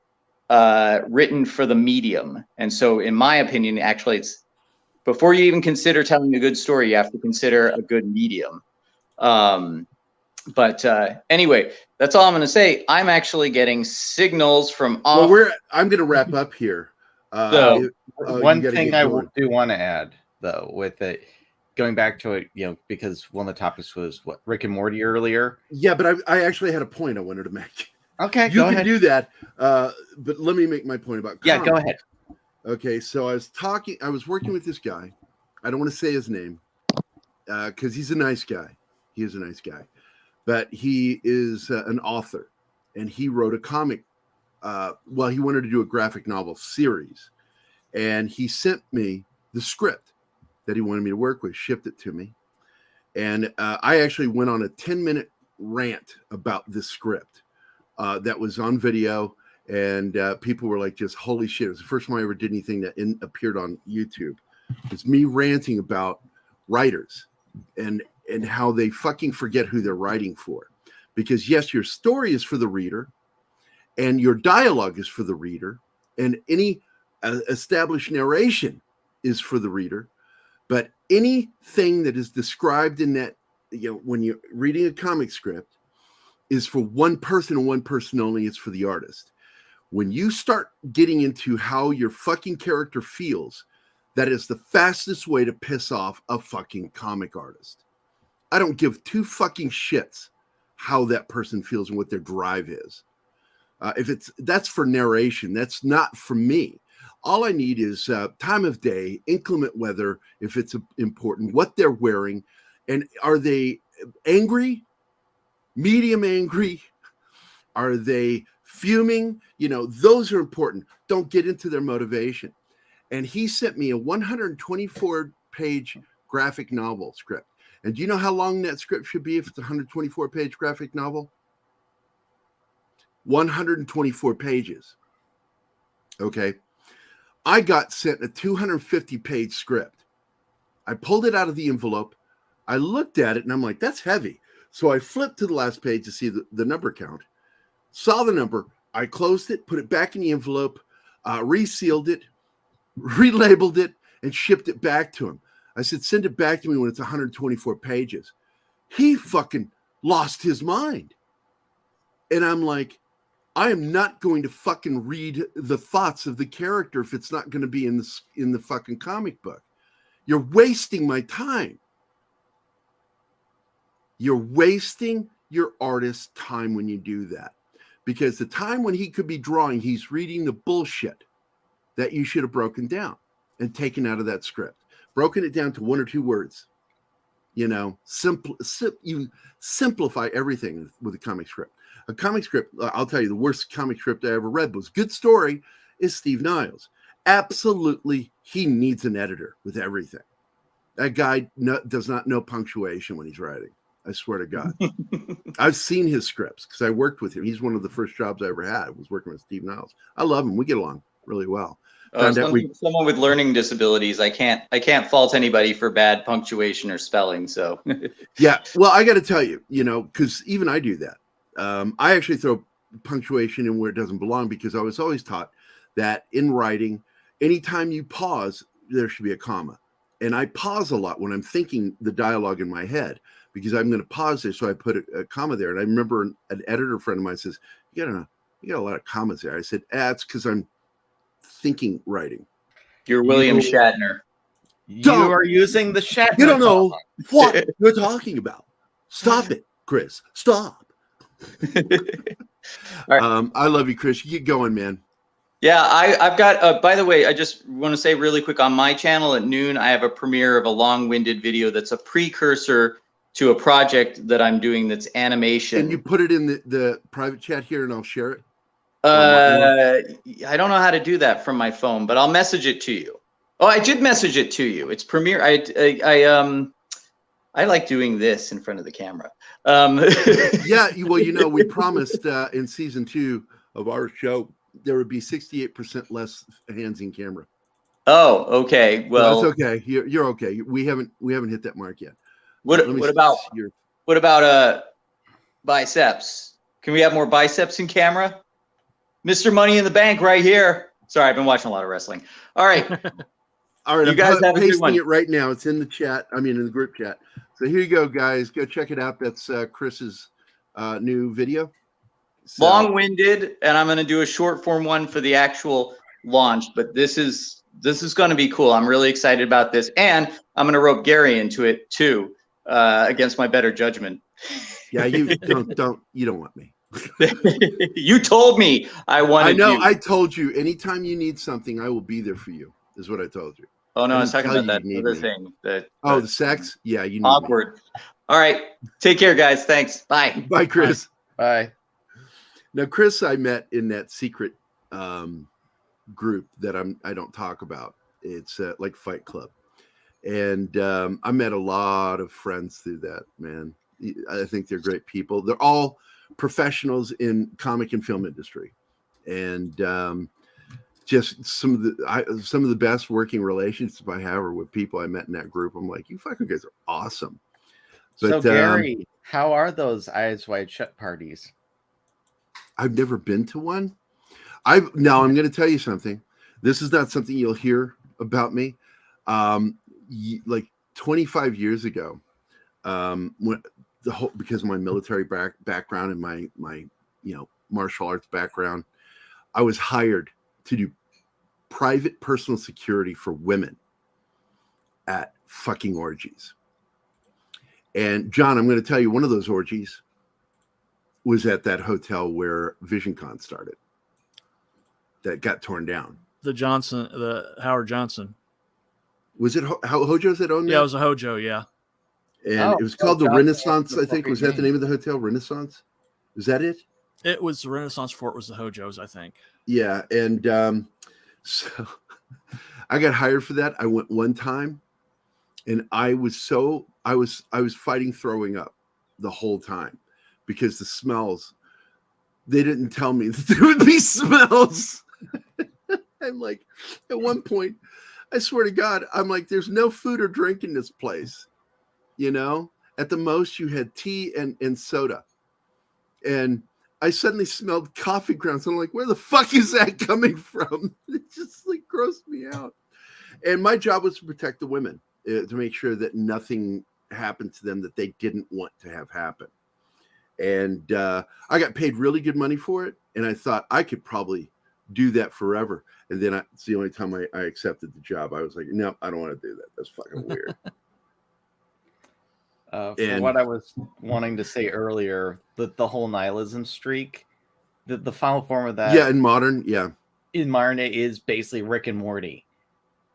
written for the medium. And so in my opinion, actually, it's before you even consider telling a good story, you have to consider a good medium. Anyway, that's all I'm going to say. I'm actually getting signals from off. Well, I'm going to wrap up here. One thing I do want to add, though, with it, going back to it, because one of the topics was Rick and Morty earlier. Yeah, but I actually had a point I wanted to make. Okay, you can do that. But let me make my point about comics. Yeah, go ahead. Okay, so I was working with this guy. I don't want to say his name because he's a nice guy. He is a nice guy, but he is an author, and he wrote a comic. He wanted to do a graphic novel series, and he sent me the script that he wanted me to work with, shipped it to me, and I actually went on a 10-minute rant about this script that was on video, and people were like, just holy shit. It was the first time I ever did anything that appeared on YouTube. It's me ranting about writers and how they fucking forget who they're writing for. Because yes, your story is for the reader and your dialogue is for the reader and any established narration is for the reader. But anything that is described in that, when you're reading a comic script is for one person and one person only, it's for the artist. When you start getting into how your fucking character feels, that is the fastest way to piss off a fucking comic artist. I don't give two fucking shits how that person feels and what their drive is. That's for narration. That's not for me. All I need is time of day, inclement weather, if it's important, what they're wearing, and are they angry, medium angry? Are they fuming? Those are important. Don't get into their motivation. And he sent me a 124-page graphic novel script. And do you know how long that script should be if it's a 124-page graphic novel? 124 pages. Okay. I got sent a 250-page script. I pulled it out of the envelope. I looked at it and I'm like, that's heavy. So I flipped to the last page to see the number count. Saw the number. I closed it, put it back in the envelope, resealed it, relabeled it, and shipped it back to him. I said, send it back to me when it's 124 pages. He fucking lost his mind. And I'm like, I am not going to fucking read the thoughts of the character if it's not going to be in the fucking comic book. You're wasting my time. You're wasting your artist's time when you do that. Because the time when he could be drawing, he's reading the bullshit that you should have broken down and taken out of that script. Broken it down to one or two words. You simplify everything with a comic script. A comic script, I'll tell you, the worst comic script I ever read was Good Story, is Steve Niles. Absolutely, he needs an editor with everything. That guy does not know punctuation when he's writing. I swear to God. I've seen his scripts because I worked with him. He's one of the first jobs I ever had. Was working with Steve Niles. I love him. We get along really well. Someone with learning disabilities, I can't fault anybody for bad punctuation or spelling. So yeah, well, I got to tell you, because even I do that. I actually throw punctuation in where it doesn't belong because I was always taught that in writing, anytime you pause, there should be a comma. And I pause a lot when I'm thinking the dialogue in my head because I'm going to pause there. So I put a comma there. And I remember an editor friend of mine says, you got a lot of commas there. I said, it's because I'm thinking writing. You're William Shatner. You are using the Shatner. You don't know what you're talking about. Stop it, Chris. Stop. Right. I love you, Chris. You get going, man. Yeah, I've got, by the way, I just want to say really quick, on my channel at noon, I have a premiere of a long-winded video that's a precursor to a project that I'm doing that's animation. Can you put it in the private chat here and I'll share it? I don't know how to do that from my phone, but I'll message it to you. Oh, I did message it to you. It's premiere. I like doing this in front of the camera. Yeah, well, we promised in season 2 of our show there would be 68% less hands in camera. Oh, okay. Well, that's okay. You're okay. We haven't hit that mark yet. What about biceps? Can we have more biceps in camera? Mr. Money in the Bank right here. Sorry, I've been watching a lot of wrestling. All right. All right. You guys have a good one. It right now. It's in the chat. I mean, in the group chat. So here you go, guys. Go check it out. That's Chris's new video. So, long-winded, and I'm going to do a short form one for the actual launch. But this is going to be cool. I'm really excited about this, and I'm going to rope Gerry into it too, against my better judgment. Yeah, you don't want me. You told me I wanted. I know. You. I told you. Anytime you need something, I will be there for you. Is what I told you. Oh no, I was talking about that other thing. The sex. Yeah, you need awkward. Me. All right. Take care, guys. Thanks. Bye. Bye, Chris. Bye. Now, Chris, I met in that secret group that I don't talk about. It's like Fight Club, and I met a lot of friends through that. Man, I think they're great people. They're all professionals in comic and film industry, and just some of the best working relationships I have are with people I met in that group. I'm like, you fucking guys are awesome. But, so, Gerry, how are those Eyes Wide Shut parties? I've never been to one. Now I'm going to tell you something. This is not something you'll hear about me. Like 25 years ago, when because of my military background and my martial arts background, I was hired to do private personal security for women at fucking orgies. And John, I'm going to tell you, one of those orgies was at that hotel where VisionCon started. That got torn down. The Howard Johnson. Was it Hojo's that owned it? Yeah, it was a Hojo, yeah. And it was called the Renaissance, I think. Was that the name of the hotel? Renaissance? Is that it? It was the Renaissance Fort, was the Hojo's, I think. Yeah, and so I got hired for that. I went one time, and I was fighting throwing up the whole time because the smells. They didn't tell me that there would be smells. I'm like, at one point, I swear to God, I'm like, there's no food or drink in this place. At the most you had tea and soda. And I suddenly smelled coffee grounds. I'm like, where the fuck is that coming from? It just like grossed me out. And my job was to protect the women, to make sure that nothing happened to them that they didn't want to have happen. And I got paid really good money for it. And I thought I could probably do that forever. And then it's the only time I accepted the job. I was like, no, I don't want to do that. That's fucking weird. For what I was wanting to say earlier, the whole nihilism streak, the final form of that. Yeah, in modern day is basically Rick and Morty,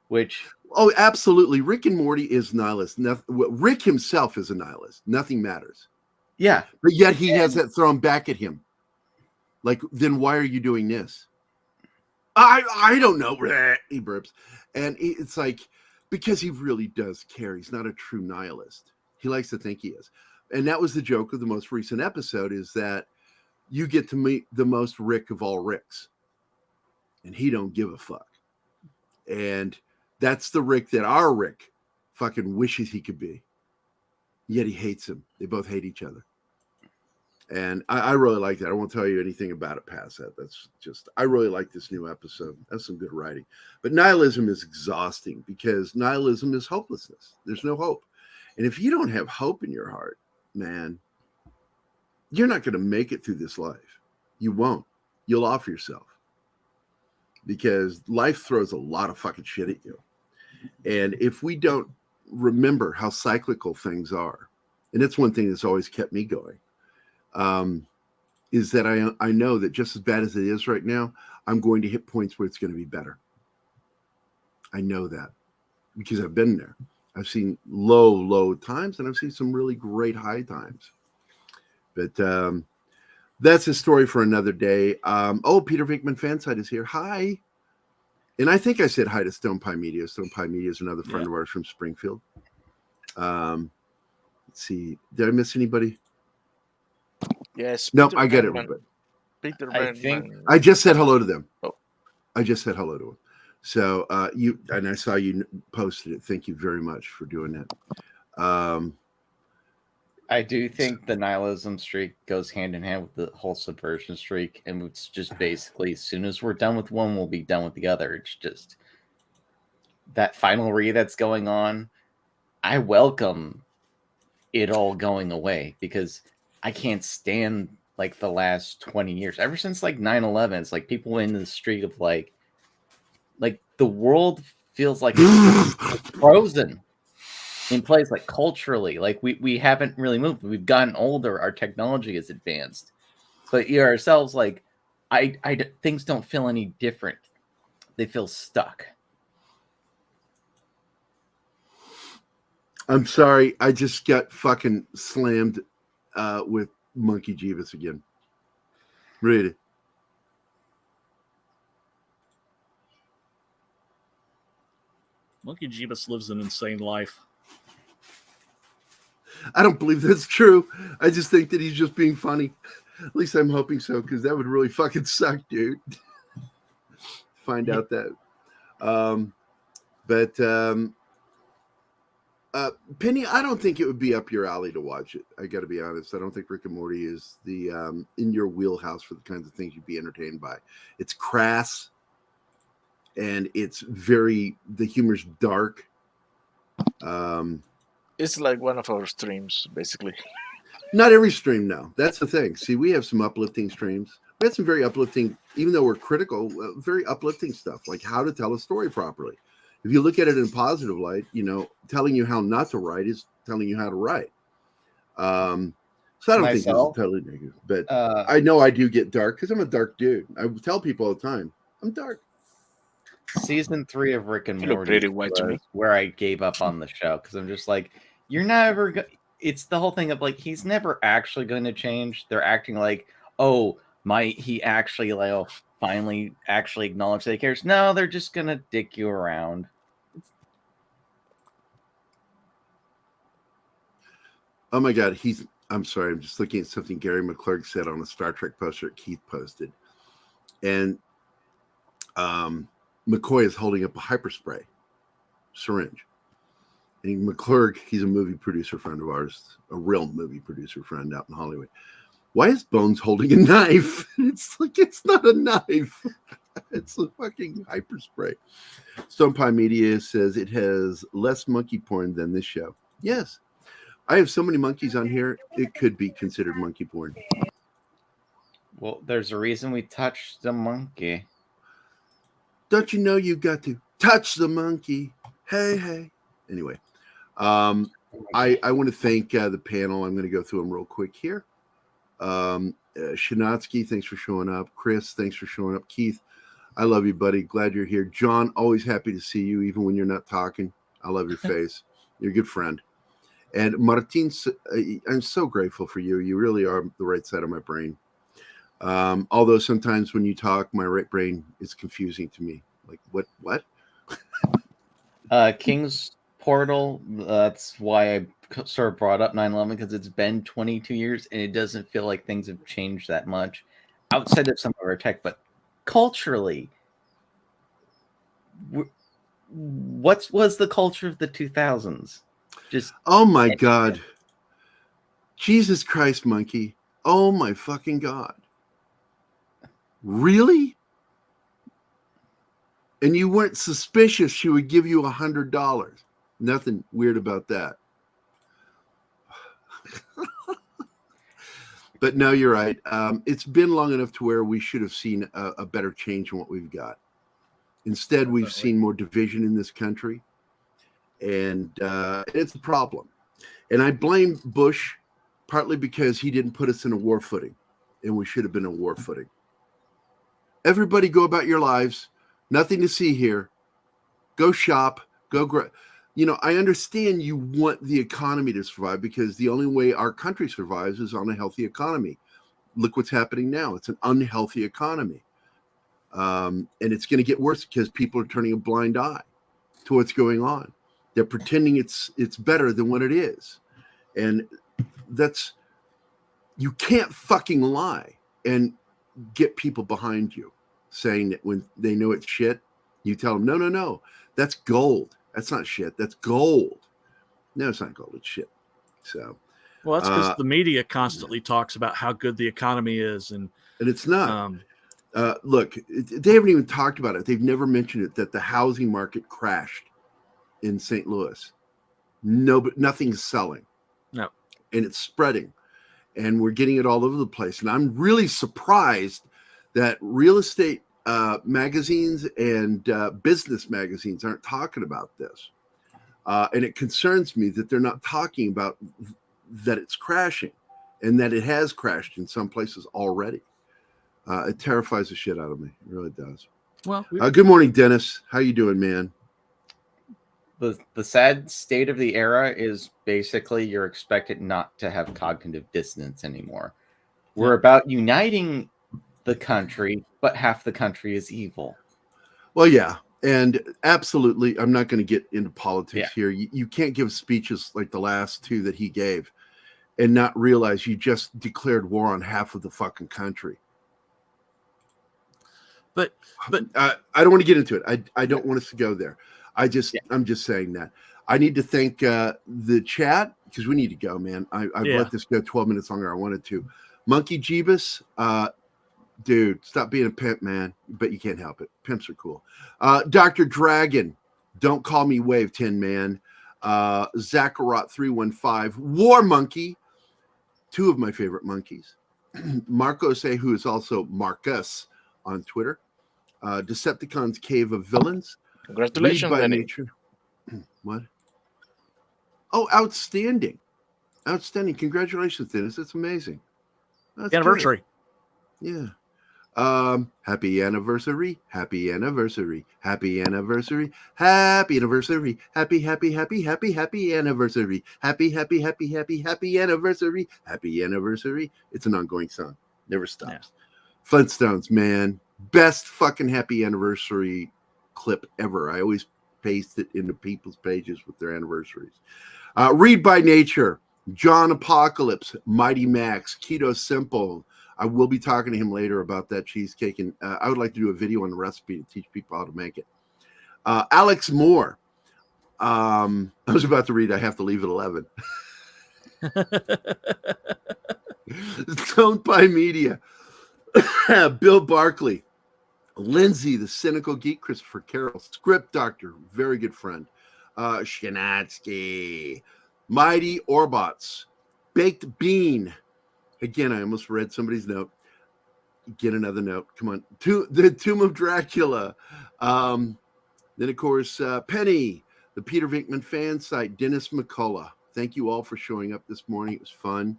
which. Oh, absolutely. Rick and Morty is nihilist. Rick himself is a nihilist. Nothing matters. Yeah. But yet he has that thrown back at him. Like, then why are you doing this? I don't know. He burps. And it's like, because he really does care. He's not a true nihilist. He likes to think he is. And that was the joke of the most recent episode, is that you get to meet the most Rick of all Ricks. And he don't give a fuck. And that's the Rick that our Rick fucking wishes he could be. Yet he hates him. They both hate each other. And I really like that. I won't tell you anything about it past that. That's just, I really like this new episode. That's some good writing. But nihilism is exhausting, because nihilism is hopelessness. There's no hope. And if you don't have hope in your heart, man, you're not going to make it through this life. You won't. You'll off yourself, because life throws a lot of fucking shit at you. And if we don't remember how cyclical things are, and that's one thing that's always kept me going, is that I know that just as bad as it is right now, I'm going to hit points where it's going to be better. I know that because I've been there. I've seen low times, and I've seen some really great high times. But that's a story for another day. Peter Vinkman Fanside is here. Hi. And I think I said hi to Stone Pie Media. Stone Pie Media is another friend of ours from Springfield. Let's see. Did I miss anybody? Yes. Nope, I get it. Peter I think I just said hello to them. Oh. I just said hello to them. So and I saw you posted it. Thank you very much for doing that. I do think the nihilism streak goes hand in hand with the whole subversion streak, and it's just basically, as soon as we're done with one, we'll be done with the other. It's just that final read that's going on. I welcome it all going away, because I can't stand like the last 20 years. Ever since like 9/11, it's like people in the streak of like the world feels like it's frozen in place, like culturally. Like we haven't really moved. We've gotten older. Our technology is advanced. But ourselves, like things don't feel any different. They feel stuck. I'm sorry. I just got fucking slammed with Monkey Jeebus again. Read it. Monkey Jeebus lives an insane life. I don't believe that's true. I just think that he's just being funny. At least I'm hoping so, because that would really fucking suck, dude. Find out that. Penny, I don't think it would be up your alley to watch it. I got to be honest. I don't think Rick and Morty is the in your wheelhouse for the kinds of things you'd be entertained by. It's crass, and it's the humor's dark. It's like one of our streams, basically. Not every stream, no. That's the thing. See, we have some uplifting streams. We have some very uplifting, even though we're critical, very uplifting stuff, like how to tell a story properly. If you look at it in a positive light, telling you how not to write is telling you how to write. So I don't think this is totally negative, but I know I do get dark because I'm a dark dude. I tell people all the time, I'm dark. Season 3 of Rick and You look Morty pretty white to me. where I gave up on the show, because I'm just like, you're never it's the whole thing of like, he's never actually going to change. They're acting like, he actually finally actually acknowledged that he cares. No, they're just gonna dick you around. Oh my God, I'm sorry, I'm just looking at something Gary McClurg said on a Star Trek poster that Keith posted. And McCoy is holding up a hyperspray syringe. And McClurg, he's a movie producer friend of ours, a real movie producer friend out in Hollywood. Why is Bones holding a knife? It's like, it's not a knife. It's a fucking hyperspray. Stone Pie Media says it has less monkey porn than this show. Yes. I have so many monkeys on here, it could be considered monkey porn. Well, there's a reason we touched the monkey. Don't you know you got to touch the monkey? Hey. Anyway, I want to thank the panel. I'm going to go through them real quick here. Shanatsky, thanks for showing up. Chris, thanks for showing up. Keith, I love you, buddy. Glad you're here. John, always happy to see you, even when you're not talking. I love your face. You're a good friend. And Martin, I'm so grateful for you. You really are the right side of my brain. Although sometimes when you talk, my right brain is confusing to me. Like, what? King's Portal. That's why I sort of brought up 9/11, because it's been 22 years and it doesn't feel like things have changed that much outside of some of our tech, but culturally, what was the culture of the 2000s? Just oh my God, Jesus Christ, Monkey! Oh my fucking God! Really? And you weren't suspicious she would give you $100. Nothing weird about that. But no, you're right. It's been long enough to where we should have seen a better change in what we've got. Instead, we've seen more division in this country. And it's a problem. And I blame Bush partly because he didn't put us in a war footing. And we should have been in a war footing. Everybody go about your lives. Nothing to see here. Go shop. Go I understand you want the economy to survive, because the only way our country survives is on a healthy economy. Look what's happening now. It's an unhealthy economy. And it's going to get worse because people are turning a blind eye to what's going on. They're pretending it's better than what it is. And you can't fucking lie and get people behind you saying that when they know it's shit, you tell them, no, that's gold. That's not shit. That's gold. No, it's not gold. It's shit. So, well, that's because the media constantly talks about how good the economy is, and it's not. Look, they haven't even talked about it. They've never mentioned it, that the housing market crashed in St. Louis. No, but nothing's selling. No, and it's spreading, and we're getting it all over the place. And I'm really surprised that real estate magazines and business magazines aren't talking about this. And it concerns me that they're not talking about that it's crashing, and that it has crashed in some places already. It terrifies the shit out of me. It really does. Well, good morning, Dennis. How you doing, man? The sad state of the era is basically you're expected not to have cognitive dissonance anymore. We're about uniting the country, but half the country is evil. Well, yeah, and absolutely. I'm not going to get into politics here. You can't give speeches like the last two that he gave and not realize you just declared war on half of the fucking country. But I don't want to get into it. I don't want us to go there. I'm just saying that. I need to thank the chat, because we need to go, man. I've let this go 12 minutes longer than I wanted to. Monkey Jeebus, dude, stop being a pimp, man. But you can't help it. Pimps are cool. Dr. Dragon, don't call me Wave 10, man. Zacharot 315, War Monkey, two of my favorite monkeys. Marcos, who is also Marcus on Twitter. Decepticon's Cave of Villains. Congratulations, Read by Danny. Nature. What? Oh, outstanding. Outstanding. Congratulations, Dennis. That's amazing. That's anniversary. Good. Yeah. Happy anniversary. Happy anniversary. Happy anniversary. Happy anniversary. Happy anniversary. Happy anniversary. Happy anniversary. It's an ongoing song. Never stops. Yeah. Flintstones, man. Best fucking happy anniversary clip ever. I always paste it into people's pages with their anniversaries. Read by Nature, John Apocalypse, Mighty Max, Keto Simple. I will be talking to him later about that cheesecake, and I would like to do a video on the recipe to teach people how to make it. Alex Moore. I was about to read I Have to Leave at 11. Don't Buy Media. Bill Barkley. Lindsay, the Cynical Geek, Christopher Carroll, Script Doctor, very good friend, Shanatsky, Mighty Orbots, Baked Bean. Again, I almost read somebody's note. Get another note. Come on. The Tomb of Dracula. Then, of course, Penny, the Peter Venkman fan site, Dennis McCullough. Thank you all for showing up this morning. It was fun.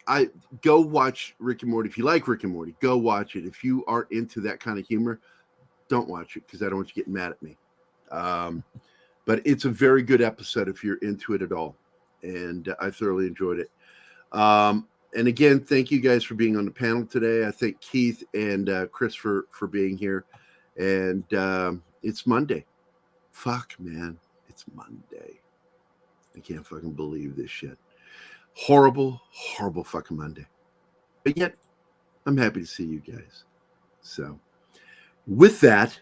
I go watch Rick and Morty. If you like Rick and Morty, go watch it. If you aren't into that kind of humor, don't watch it, because I don't want you getting mad at me. But it's a very good episode if you're into it at all. And I thoroughly enjoyed it. And again, thank you guys for being on the panel today. I thank Keith and Chris for being here. And it's Monday. Fuck, man. It's Monday. I can't fucking believe this shit. Horrible, horrible fucking Monday. But yet, I'm happy to see you guys. So, with that,